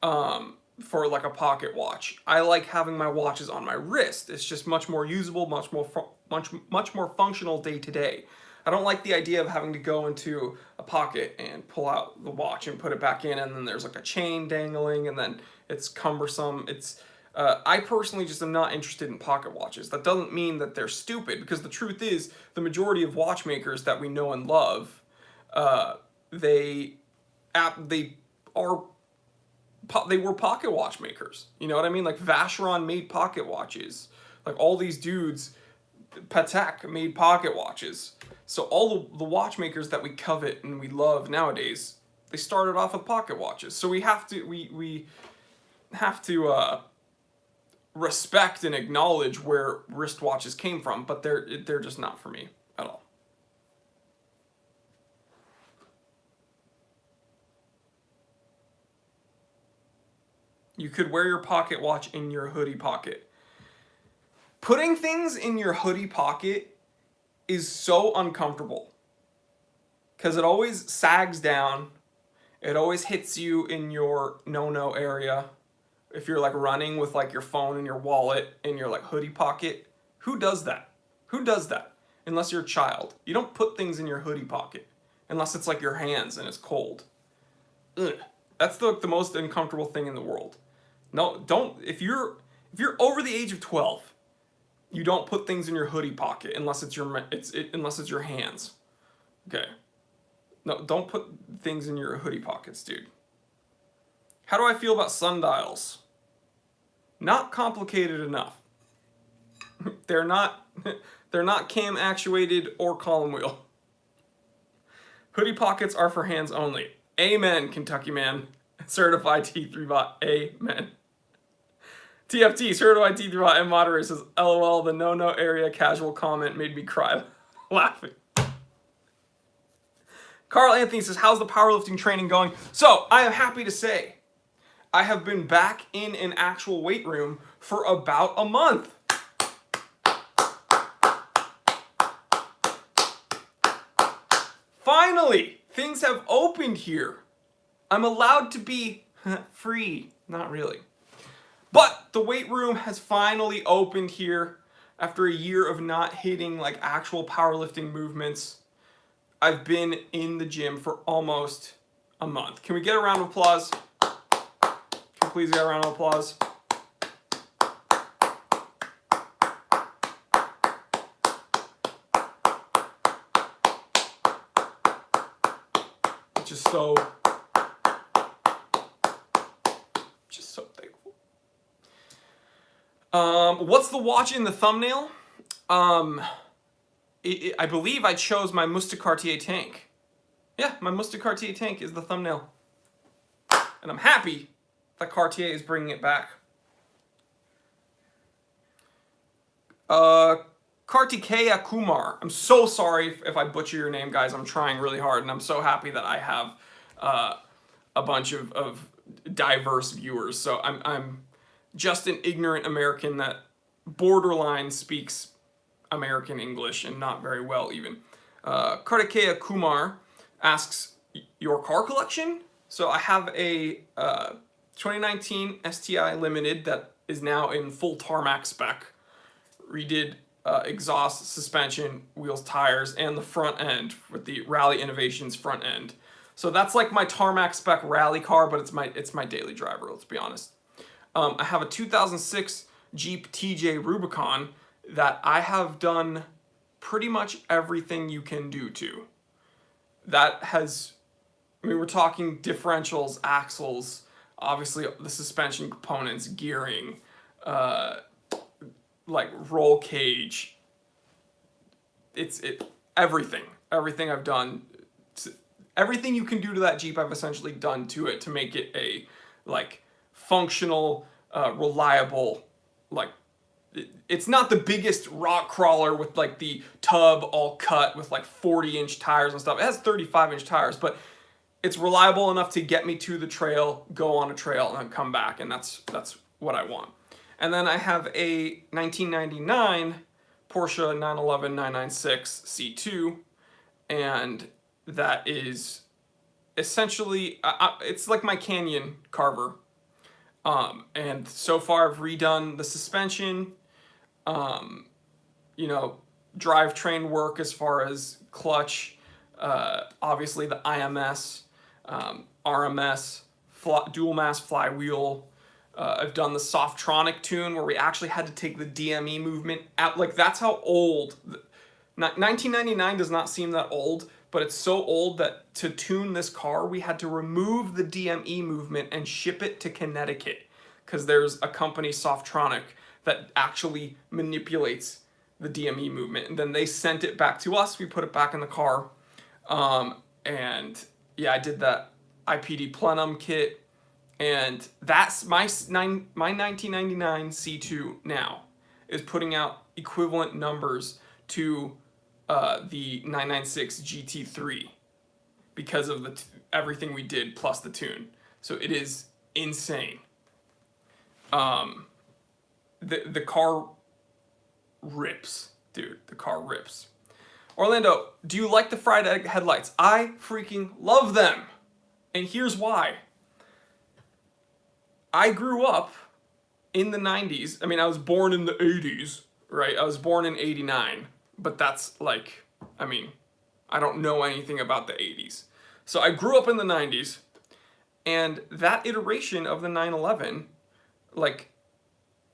for like a pocket watch. I like having my watches on my wrist. It's just much more usable, much more functional day to day. I don't like the idea of having to go into a pocket and pull out the watch and put it back in, and then there's like a chain dangling, and then it's cumbersome. I personally just am not interested in pocket watches. That doesn't mean that they're stupid, because the truth is, the majority of watchmakers that we know and love, they were pocket watchmakers. You know what I mean? Like Vacheron made pocket watches. Like all these dudes, Patek made pocket watches. So all the watchmakers that we covet and we love nowadays, they started off with pocket watches. So we have to respect and acknowledge where wristwatches came from, but they're just not for me at all. You could wear your pocket watch in your hoodie pocket. Putting things in your hoodie pocket is so uncomfortable because it always sags down. It always hits you in your no-no area. If you're like running with like your phone and your wallet in your like hoodie pocket, who does that? Who does that? Unless you're a child. You don't put things in your hoodie pocket unless it's like your hands and it's cold. Ugh. That's the most uncomfortable thing in the world. No, don't. If you're over the age of 12, you don't put things in your hoodie pocket unless it's your hands. Okay. No, don't put things in your hoodie pockets, dude. How do I feel about sundials? Not complicated enough. They're not cam actuated or column wheel. Hoodie pockets are for hands only. Amen, Kentucky man. Certified T3 bot. Amen. TFT, certified T3 bot and moderator says, LOL, the no-no area casual comment made me cry laughing. Carl Anthony says, how's the powerlifting training going? So, I am happy to say, I have been back in an actual weight room for about a month. Finally, things have opened here. I'm allowed to be free. Not really. But the weight room has finally opened here after a year of not hitting like actual powerlifting movements. I've been in the gym for almost a month. Can we get a round of applause? Can we please get a round of applause? Just so thankful. What's the watch in the thumbnail? I believe I chose my Must Cartier tank. Yeah, my Must Cartier tank is the thumbnail. And I'm happy that Cartier is bringing it back. Kartikeya Kumar. I'm so sorry if I butcher your name, guys. I'm trying really hard, and I'm so happy that I have a bunch of diverse viewers. So I'm just an ignorant American that borderline speaks American English and not very well even. Kartikeya Kumar asks, your car collection? So I have a 2019 STI Limited that is now in full tarmac spec. Redid exhaust, suspension, wheels, tires, and the front end with the Rally Innovations front end. So that's like my tarmac spec rally car, but it's my daily driver, let's be honest. I have a 2006 Jeep TJ Rubicon that I have done pretty much everything you can do to. That has, I mean, we're talking differentials, axles, obviously the suspension components, gearing, like roll cage. Everything I've done, everything you can do to that Jeep, I've essentially done to it to make it a like functional, reliable, like it's not the biggest rock crawler with like the tub all cut with like 40-inch tires and stuff. It has 35-inch tires, but it's reliable enough to get me to the trail, go on a trail, and then come back, and that's what I want. And then I have a 1999 Porsche 911 996 C2, and that is essentially, it's like my Canyon Carver. And so far I've redone the suspension, you know, drivetrain work as far as clutch, obviously the IMS, RMS, dual mass flywheel. I've done the Softronic tune where we actually had to take the DME movement out. Like that's how old, 1999 does not seem that old, but it's so old that to tune this car, we had to remove the DME movement and ship it to Connecticut because there's a company, Softronic, that actually manipulates the DME movement. And then they sent it back to us. We put it back in the car. And yeah, I did that IPD plenum kit. And that's my 1999 C2 now is putting out equivalent numbers to the 996 GT3 because of everything we did plus the tune. So it is insane. The car rips, dude. The car rips. Orlando, do you like the fried egg headlights? I freaking love them. And here's why. I grew up in the 90s. I mean, I was born in the 80s, right? I was born in 89. But that's like, I mean, I don't know anything about the 80s. So I grew up in the 90s. And that iteration of the 911, like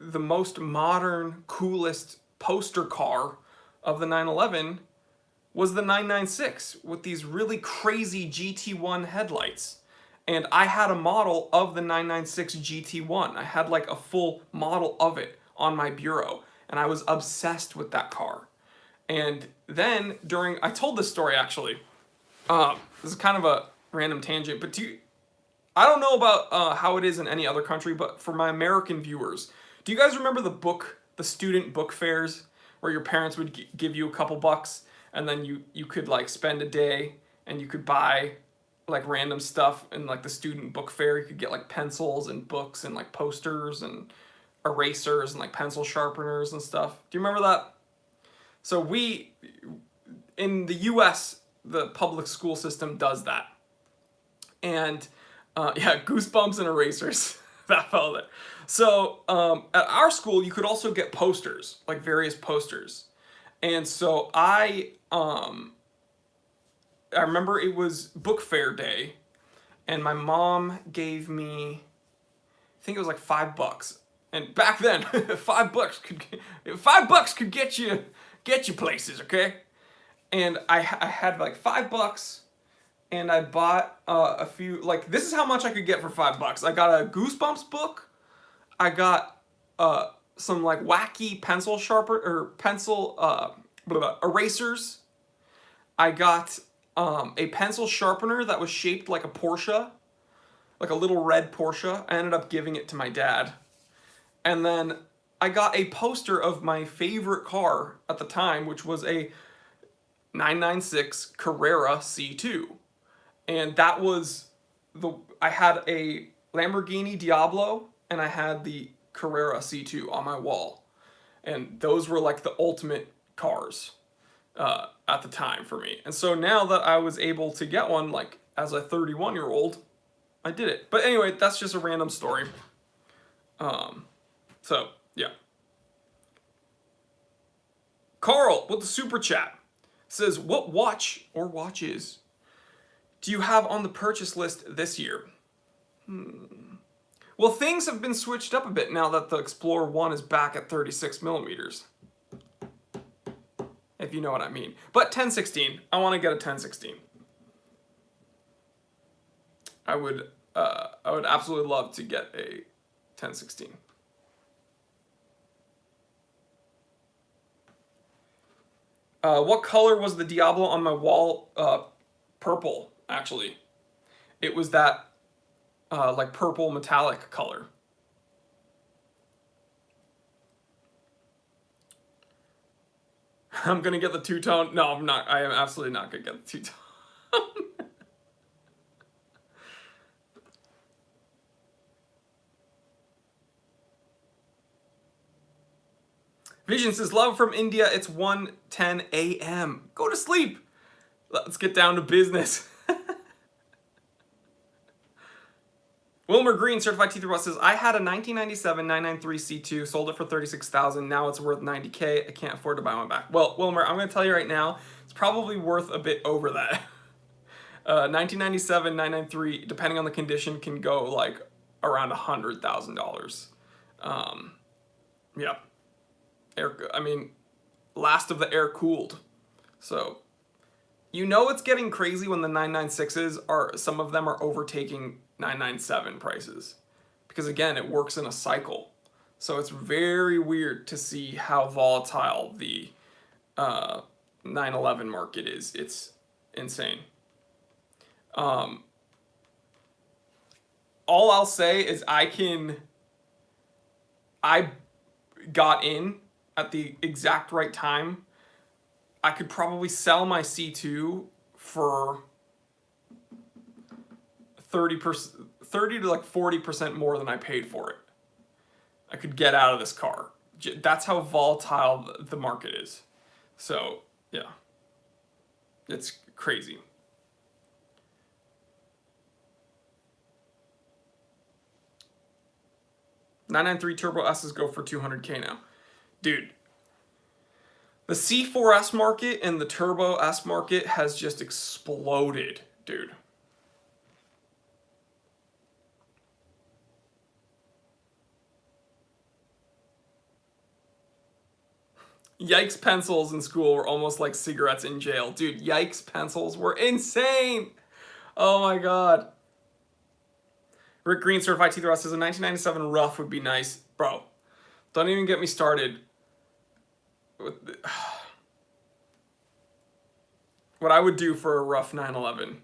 the most modern, coolest poster car of the 911 was the 996 with these really crazy GT1 headlights. And I had a model of the 996 GT1. I had like a full model of it on my bureau. And I was obsessed with that car. And then I told this story actually. This is kind of a random tangent, but I don't know about how it is in any other country, but for my American viewers, do you guys remember the student book fairs where your parents would give you a couple bucks and then you could like spend a day and you could buy like random stuff in like the student book fair? You could get like pencils and books and like posters and erasers and like pencil sharpeners and stuff. Do you remember that? So in the US, the public school system does that. And yeah, goosebumps and erasers. That fell there. So at our school, you could also get posters, like various posters. And so I remember it was book fair day, and my mom gave me, I think it was like $5. And back then, $5 could get you places, okay? And I had like $5. And I bought a few, like, this is how much I could get for $5. I got a Goosebumps book. I got some, like, wacky pencil erasers. I got a pencil sharpener that was shaped like a Porsche, like a little red Porsche. I ended up giving it to my dad. And then I got a poster of my favorite car at the time, which was a 996 Carrera C2. And that was I had a Lamborghini Diablo and I had the Carrera C2 on my wall. And those were like the ultimate cars at the time for me. And so now that I was able to get one, like as a 31-year-old, I did it. But anyway, that's just a random story. So yeah. Carl with the super chat says, what watch or watches do you have on the purchase list this year? Well, things have been switched up a bit now that the Explorer 1 is back at 36 millimeters. If you know what I mean. But 1016, I want to get a 1016. I would absolutely love to get a 1016. What color was the Diablo on my wall? Purple, actually. It was that like purple metallic color. I'm gonna get the two-tone. No, I'm not. I am absolutely not gonna get the two-tone. Vision says, love from India. It's 1:10 a.m. Go to sleep. Let's get down to business. Wilmer Green, certified T3 Plus, says, I had a 1997 993 C2, sold it for $36,000. Now it's worth $90K. I can't afford to buy one back. Well, Wilmer, I'm going to tell you right now, it's probably worth a bit over that. 1997 993, depending on the condition, can go like around $100,000. Yeah. I mean, last of the air cooled. So, you know it's getting crazy when the 996s are, some of them are overtaking 997 prices. Because again, it works in a cycle. So it's very weird to see how volatile the 911 market is. It's insane. All I'll say is I got in at the exact right time. I could probably sell my C2 for 30 to like 40% more than I paid for it. I could get out of this car. That's how volatile the market is. So, yeah. It's crazy. $993 Turbo S's go for $200K now. Dude, the C4S market and the Turbo S market has just exploded, dude. Yikes pencils in school were almost like cigarettes in jail. Dude, yikes pencils were insane. Oh my god. Rick Green, certified T3 says a 1997 rough would be nice. Bro, don't even get me started. What I would do for a rough 911.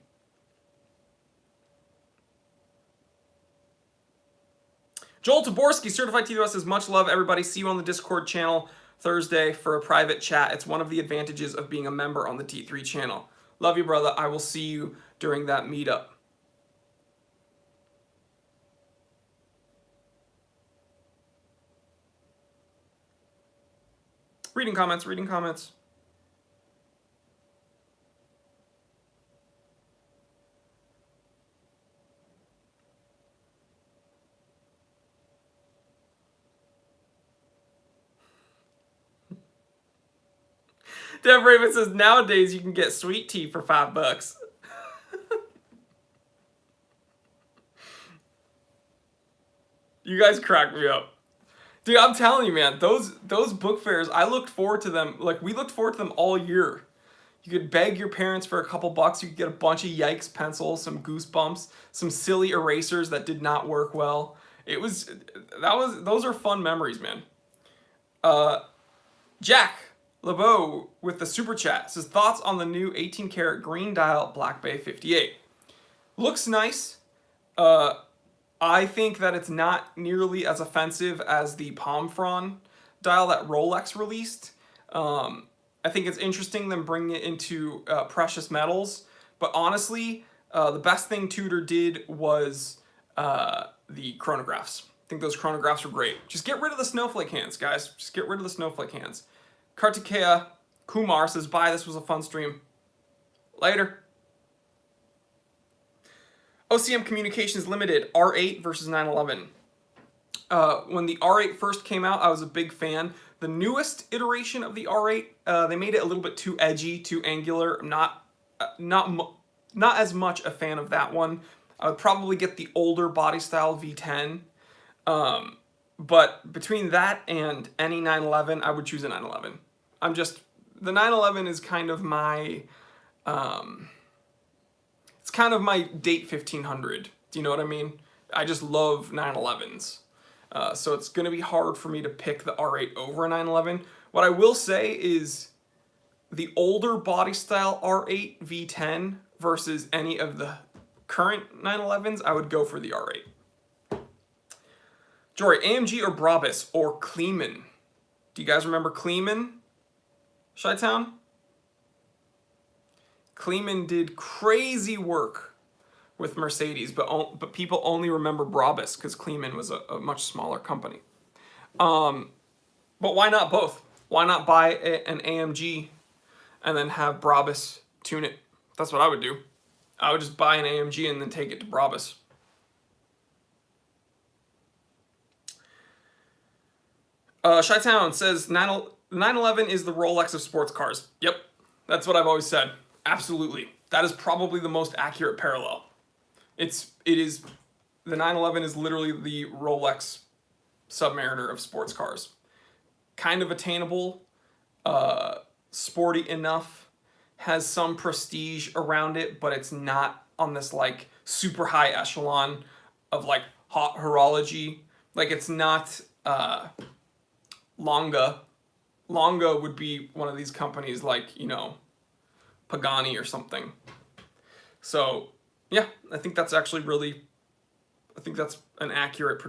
Joel Taborski, certified T3 says much love everybody. See you on the Discord channel Thursday for a private chat. It's one of the advantages of being a member on the T3 channel. Love you, brother. I will see you during that meetup. Reading comments, reading comments. Dev Raven says, nowadays you can get sweet tea for $5. You guys crack me up. Dude, I'm telling you, man, those book fairs, I looked forward to them. Like, we looked forward to them all year. You could beg your parents for a couple bucks. You could get a bunch of Yikes pencils, some Goosebumps, some silly erasers that did not work well. Those are fun memories, man. Jack LeBeau with the super chat says, thoughts on the new 18 karat green dial Black Bay 58. Looks nice. I think that it's not nearly as offensive as the Pomfron dial that Rolex released. I think it's interesting them bringing it into precious metals. But honestly, the best thing Tudor did was the chronographs. think those chronographs are great. Just get rid of the snowflake hands, guys. Just get rid of the snowflake hands. Kartikeya Kumar says, bye, this was a fun stream. Later. OCM Communications Limited, R8 versus 911. When the R8 first came out, I was a big fan. The newest iteration of the R8, they made it a little bit too edgy, too angular. I'm not as much a fan of that one. I would probably get the older body style V10. But between that and any 911, I would choose a 911. The 911 is kind of my, it's kind of my date 1500. Do you know what I mean? I just love 911s. So it's going to be hard for me to pick the R8 over a 911. What I will say is the older body style R8 V10 versus any of the current 911s, I would go for the R8. Jory, AMG or Brabus or Kleeman? Do you guys remember Kleeman? Chi-Town? Kleeman did crazy work with Mercedes, but people only remember Brabus because Kleeman was a much smaller company. But why not both? Why not buy an AMG and then have Brabus tune it? That's what I would do. I would just buy an AMG and then take it to Brabus. Chi-Town says 911 is the Rolex of sports cars. Yep, that's what I've always said. Absolutely. That is probably the most accurate parallel. The 911 is literally the Rolex Submariner of sports cars. Kind of attainable, sporty enough, has some prestige around it, but it's not on this like super high echelon of like hot horology. Like it's not Longa. Longa would be one of these companies like, you know, Pagani or something. So yeah, I think that's actually really, I think that's an accurate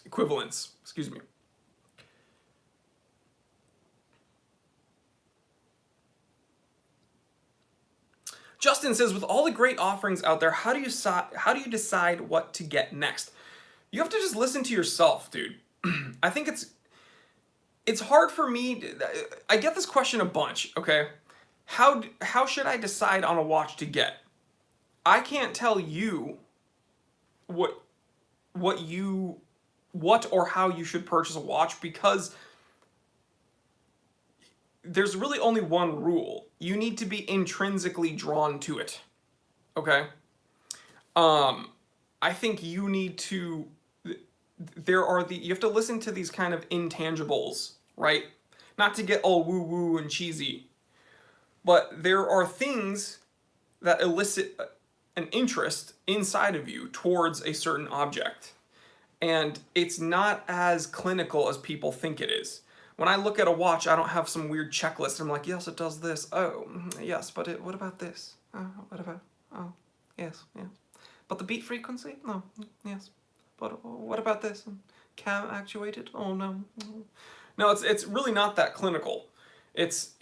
equivalence, excuse me. Justin says, with all the great offerings out there, how do you decide what to get next? You have to just listen to yourself, dude. I think it's hard for me. I get this question a bunch, okay? How should I decide on a watch to get? I can't tell you what or how you should purchase a watch because there's really only one rule. You need to be intrinsically drawn to it. Okay? I think you need to you have to listen to these kind of intangibles, right? Not to get all woo-woo and cheesy, but there are things that elicit an interest inside of you towards a certain object. And it's not as clinical as people think it is. When I look at a watch, I don't have some weird checklist. I'm like, yes, it does this. Oh, yes, but what about this? What about, oh, yes. But the beat frequency? No, yes. But what about this? Cam actuated? Oh, no. No, it's really not that clinical. It's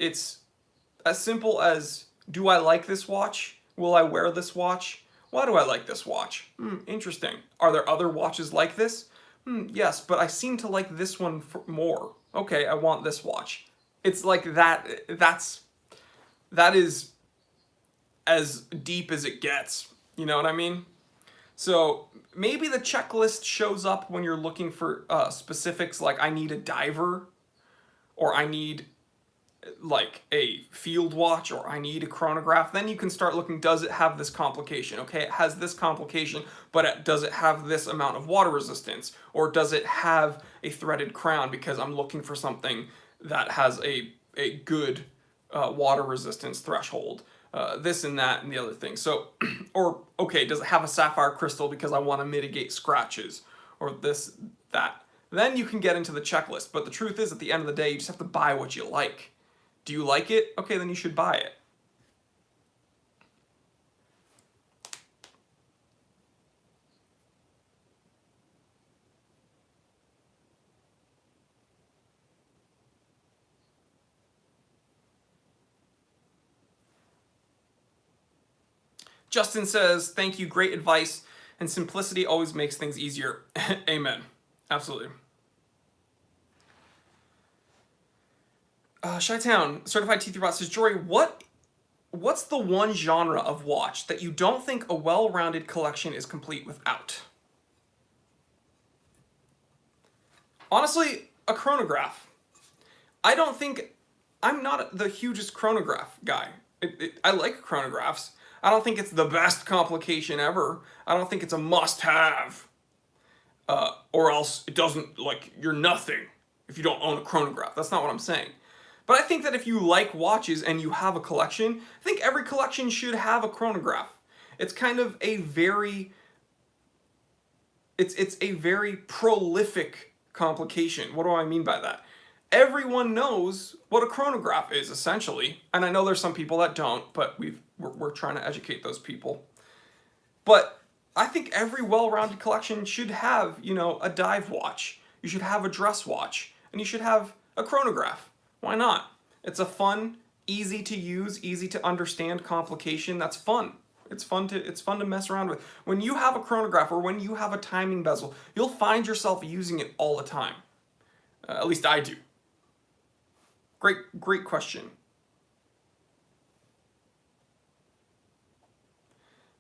as simple as, do I like this watch? Will I wear this watch? Why do I like this watch? Interesting. Are there other watches like this? Yes, but I seem to like this one more. Okay, I want this watch. It's like that. That is as deep as it gets. You know what I mean? So maybe the checklist shows up when you're looking for specifics like I need a diver, or I need like a field watch, or I need a chronograph. Then you can start looking, does it have this complication? Okay, it has this complication, but does it have this amount of water resistance? Or does it have a threaded crown because I'm looking for something that has a good water resistance threshold? This and that and the other thing. So, or, okay, does it have a sapphire crystal because I want to mitigate scratches? Or this, that. Then you can get into the checklist. But the truth is, at the end of the day, you just have to buy what you like. Do you like it? Okay, then you should buy it. Justin says, thank you, great advice and simplicity always makes things easier. Amen. Absolutely. Chi-Town, Certified T3 Bot says, Jory, what's the one genre of watch that you don't think a well-rounded collection is complete without? Honestly, a chronograph. I'm not the hugest chronograph guy. I like chronographs. I don't think it's the best complication ever. I don't think it's a must-have. Or else it doesn't, like, you're nothing if you don't own a chronograph. That's not what I'm saying. But I think that if you like watches and you have a collection, I think every collection should have a chronograph. It's kind of a very, it's a very prolific complication. What do I mean by that? Everyone knows what a chronograph is, essentially. And I know there's some people that don't, but we're trying to educate those people. But I think every well-rounded collection should have, you know, a dive watch. You should have a dress watch. And you should have a chronograph. Why not? It's a fun, easy to use, easy to understand complication. That's fun. It's fun to mess around with. When you have a chronograph or when you have a timing bezel, you'll find yourself using it all the time. At least I do. Great question.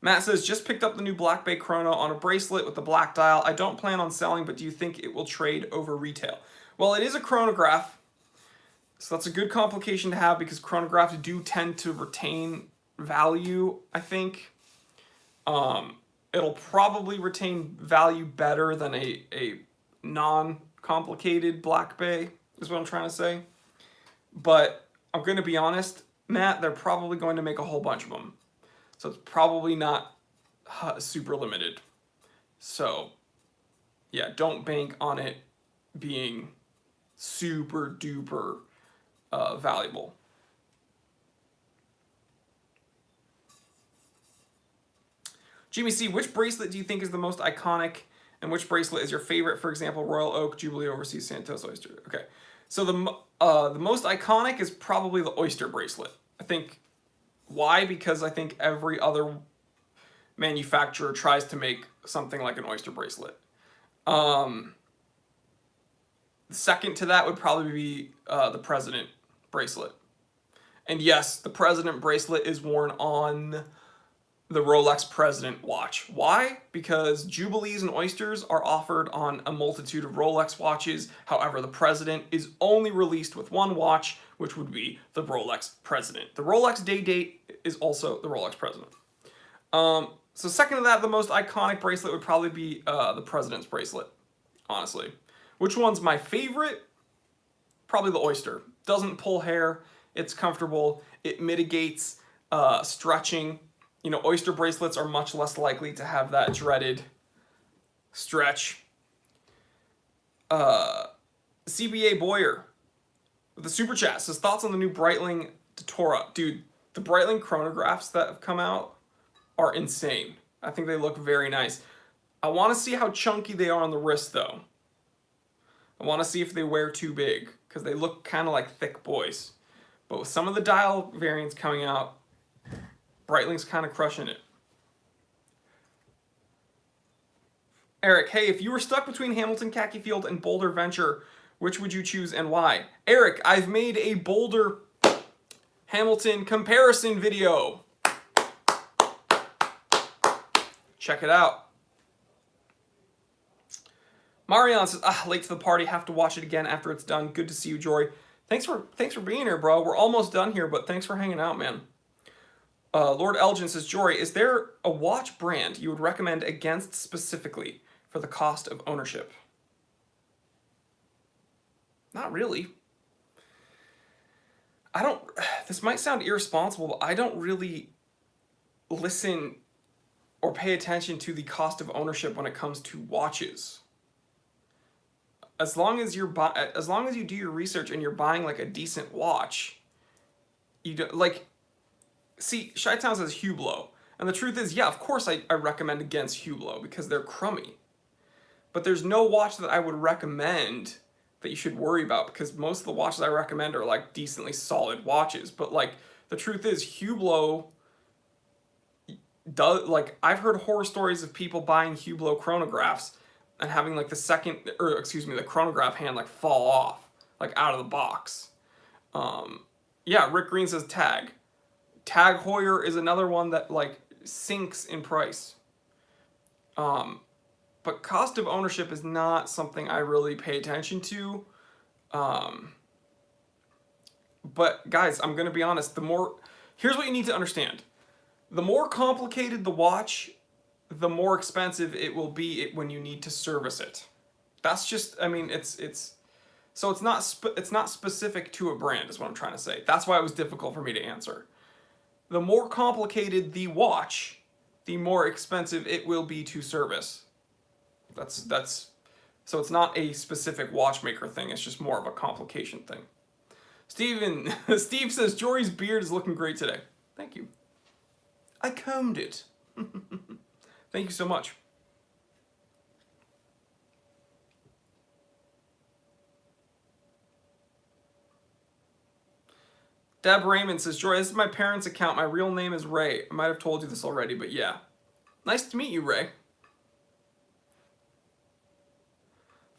Matt says, just picked up the new Black Bay Chrono on a bracelet with the black dial. I don't plan on selling, but do you think it will trade over retail? Well, it is a chronograph, so that's a good complication to have because chronographs do tend to retain value, I think. It'll probably retain value better than a non-complicated Black Bay, is what I'm trying to say. But I'm going to be honest, Matt, they're probably going to make a whole bunch of them. So it's probably not super limited. So, yeah, don't bank on it being super duper valuable. Jimmy C, which bracelet do you think is the most iconic and which bracelet is your favorite? For example, Royal Oak, Jubilee Overseas, Santos Oyster. Okay, so the most iconic is probably the Oyster bracelet. I think. Why? Because I think every other manufacturer tries to make something like an Oyster bracelet. Second to that would probably be the President bracelet. And yes, the President bracelet is worn on the Rolex President watch. Why? Because Jubilees and Oysters are offered on a multitude of Rolex watches. However, the President is only released with one watch, which would be the Rolex President. The Rolex Day Date is also the Rolex President. So second to that, the most iconic bracelet would probably be the President's bracelet, honestly. Which one's my favorite? Probably the Oyster. Doesn't pull hair, it's comfortable, it mitigates stretching. You know, Oyster bracelets are much less likely to have that dreaded stretch. CBA Boyer with the super chat says, thoughts on the new Breitling Datora. Dude, the Breitling chronographs that have come out are insane. I think they look very nice. I want to see how chunky they are on the wrist, though. I want to see if they wear too big, because they look kind of like thick boys. But with some of the dial variants coming out, Breitling's kind of crushing it. Eric, hey, if you were stuck between Hamilton Khaki Field and Boulder Venture, which would you choose and why? Eric, I've made a Boulder Hamilton comparison video. Check it out. Marion says, late to the party, have to watch it again after it's done. Good to see you, Jory. Thanks for being here, bro. We're almost done here, but thanks for hanging out, man. Lord Elgin says, Jory, is there a watch brand you would recommend against specifically for the cost of ownership? Not really. This might sound irresponsible, but I don't really listen or pay attention to the cost of ownership when it comes to watches. As long as you do your research and you're buying like a decent watch, you don't like. See, Chi-Town says Hublot, and the truth is, yeah, of course I recommend against Hublot because they're crummy. But there's no watch that I would recommend that you should worry about because most of the watches I recommend are like decently solid watches. But like the truth is, Hublot, like I've heard horror stories of people buying Hublot chronographs and having like the chronograph hand like fall off like out of the box. Yeah, Rick Green says Tag. Tag Heuer is another one that like sinks in price. But cost of ownership is not something I really pay attention to. But guys, I'm gonna be honest. Here's what you need to understand: the more complicated the watch, the more expensive it will be when you need to service it. That's just, I mean, so it's not specific to a brand, is what I'm trying to say. That's why it was difficult for me to answer. The more complicated the watch, the more expensive it will be to service. So it's not a specific watchmaker thing. It's just more of a complication thing. Steve says Jory's beard is looking great today. Thank you. I combed it. Thank you so much. Deb Raymond says, Jory, this is my parents' account. My real name is Ray. I might have told you this already, but yeah. Nice to meet you, Ray.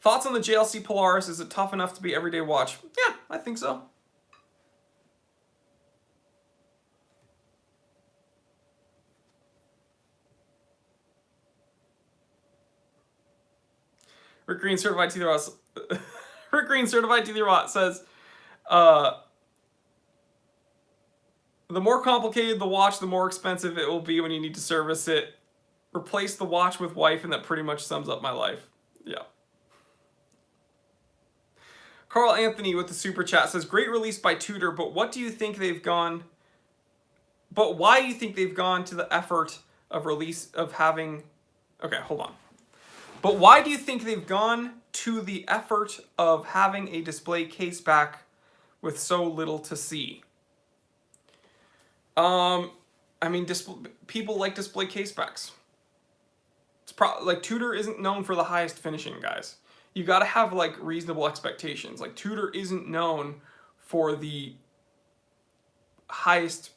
Thoughts on the JLC Polaris? Is it tough enough to be everyday watch? Yeah, I think so. Rick Green Certified Teether Rot. Rick Green Certified Teether Rot says, the more complicated the watch, the more expensive it will be when you need to service it. Replace the watch with wife, and that pretty much sums up my life. Yeah. Carl Anthony with the super chat says, great release by Tudor, but what do you think they've gone... But why do you think they've gone to the effort of having... Okay, hold on. But why do you think they've gone to the effort of having a display case back with so little to see? I mean, people like display case backs. It's like Tudor isn't known for the highest finishing, guys. You got to have like reasonable expectations. Like Tudor isn't known for the highest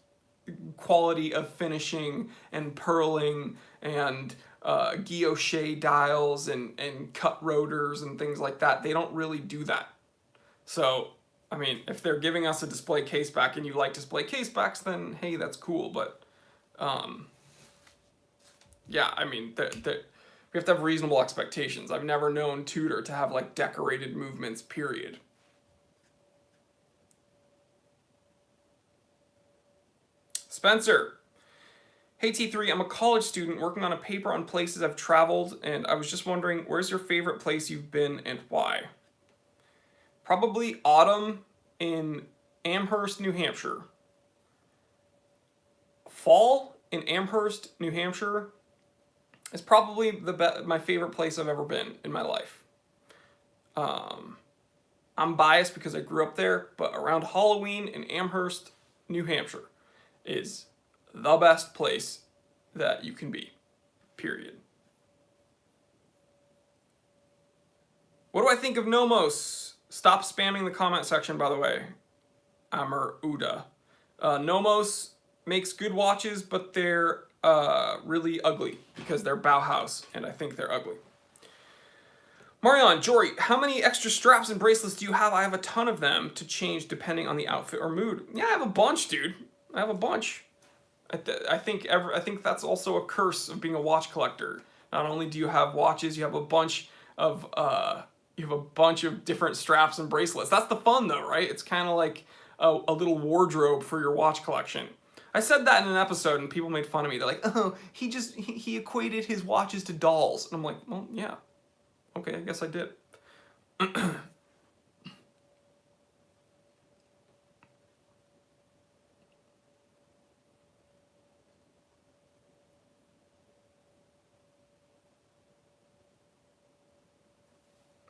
quality of finishing and purling and guilloche dials and cut rotors and things like that. They don't really do that. So, I mean, if they're giving us a display case back and you like display case backs, then hey, that's cool. But yeah, I mean, we have to have reasonable expectations. I've never known Tudor to have like decorated movements, period. Spencer. Hey T3, I'm a college student working on a paper on places I've traveled, and I was just wondering, where's your favorite place you've been and why? Probably autumn in Amherst, New Hampshire. Fall in Amherst, New Hampshire is probably my favorite place I've ever been in my life. I'm biased because I grew up there, but around Halloween in Amherst, New Hampshire is the best place that you can be, period. What do I think of Nomos? Stop spamming the comment section, by the way. Amr Uda. Nomos makes good watches, but they're really ugly because they're Bauhaus, and I think they're ugly. Marion, Jory, how many extra straps and bracelets do you have? I have a ton of them to change depending on the outfit or mood. Yeah, I have a bunch, dude. I have a bunch. I think that's also a curse of being a watch collector. Not only do you have watches, you have a bunch of different straps and bracelets. That's the fun, though, right? It's kind of like a little wardrobe for your watch collection. I said that in an episode, and people made fun of me. They're like, "Oh, he equated his watches to dolls," and I'm like, "Well, yeah, okay, I guess I did."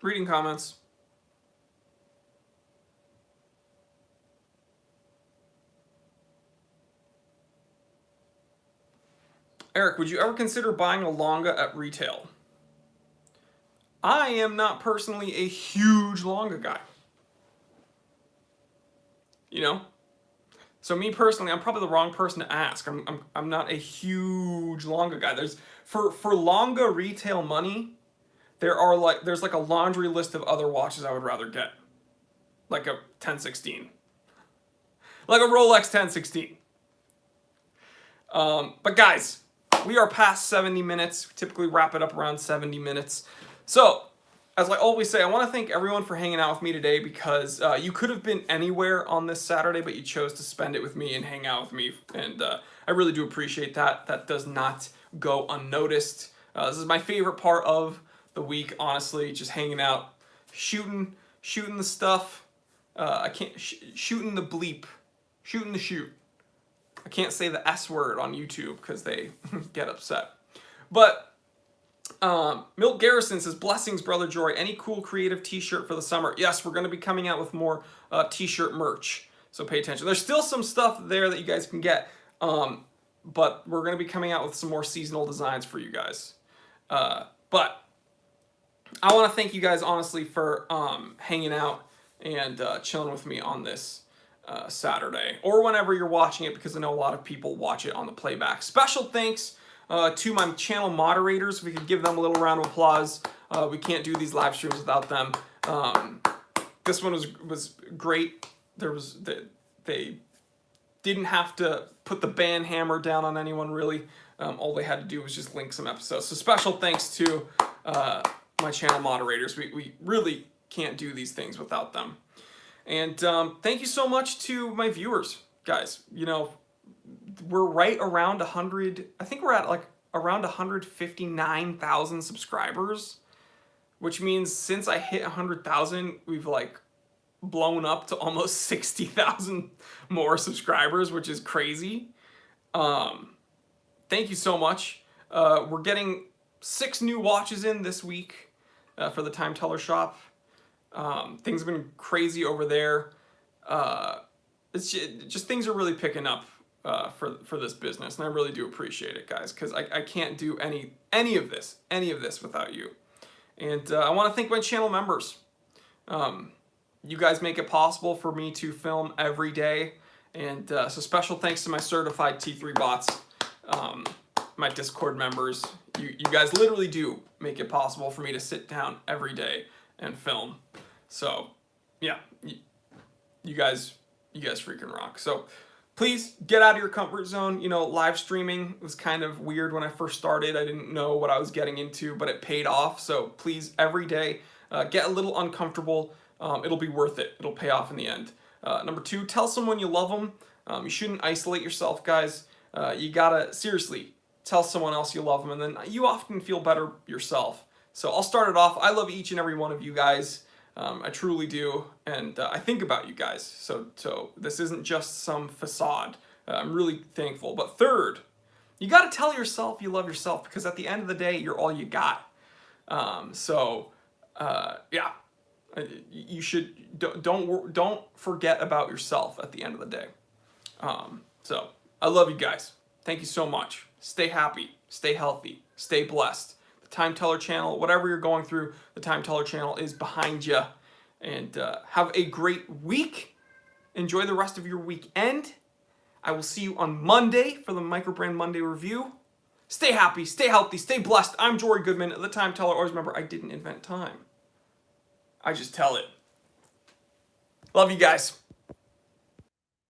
Reading comments. Eric, would you ever consider buying a Longa at retail? I am not personally a huge Longa guy. You know? So me personally, I'm probably the wrong person to ask. I'm not a huge Longa guy. There's for Longa retail money, there's like a laundry list of other watches I would rather get. Like a 1016. Like a Rolex 1016. But guys, we are past 70 minutes. We typically wrap it up around 70 minutes. So, as I always say, I want to thank everyone for hanging out with me today because you could have been anywhere on this Saturday, but you chose to spend it with me and hang out with me. And I really do appreciate that. That does not go unnoticed. This is my favorite part of the week, honestly, just hanging out, shooting the stuff. I can't, shooting the bleep, shooting the shoot. I can't say the S word on YouTube because they get upset. But Milt Garrison says, blessings, brother Jory. Any cool creative t-shirt for the summer? Yes, we're going to be coming out with more t-shirt merch. So pay attention. There's still some stuff there that you guys can get. But we're going to be coming out with some more seasonal designs for you guys. But I want to thank you guys, honestly, for hanging out and chilling with me on this Saturday. Or whenever you're watching it, because I know a lot of people watch it on the playback. Special thanks to my channel moderators. If we could give them a little round of applause. We can't do these live streams without them. This one was great. They didn't have to put the ban hammer down on anyone, really. All they had to do was just link some episodes. So special thanks to my channel moderators. We really can't do these things without them. And thank you so much to my viewers, guys. You know, we're right around 100. I think we're at like around 159,000 subscribers, which means since I hit 100,000, we've like blown up to almost 60,000 more subscribers, which is crazy. Thank you so much. We're getting 6 new watches in this week for the Time Teller shop. Things have been crazy over there. It's just things are really picking up for this business, and I really do appreciate it, guys, because I can't do any of this without you. And I want to thank my channel members. You guys make it possible for me to film every day, and so special thanks to my certified T3 bots, my Discord members. You guys literally do make it possible for me to sit down every day and film. So, yeah, you guys freaking rock. So, please get out of your comfort zone. You know, live streaming was kind of weird when I first started. I didn't know what I was getting into, but it paid off. So, please, every day, get a little uncomfortable. It'll be worth it. It'll pay off in the end. Number 2, tell someone you love them. You shouldn't isolate yourself, guys. You gotta, seriously, tell someone else you love them, and then you often feel better yourself. So, I'll start it off. I love each and every one of you guys. I truly do, and I think about you guys, so this isn't just some facade. I'm really thankful. But 3rd, you got to tell yourself you love yourself, because at the end of the day, you're all you got. Yeah, you should don't forget about yourself at the end of the day. So I love you guys. Thank you so much. Stay happy, stay healthy, stay blessed. Time Teller channel, whatever you're going through, the Time Teller channel is behind you. And have a great week. Enjoy the rest of your weekend. I will see you on Monday for the Microbrand Monday review. Stay happy, stay healthy, stay blessed. I'm Jory Goodman, the Time Teller. Always remember, I didn't invent time. I just tell it. Love you guys.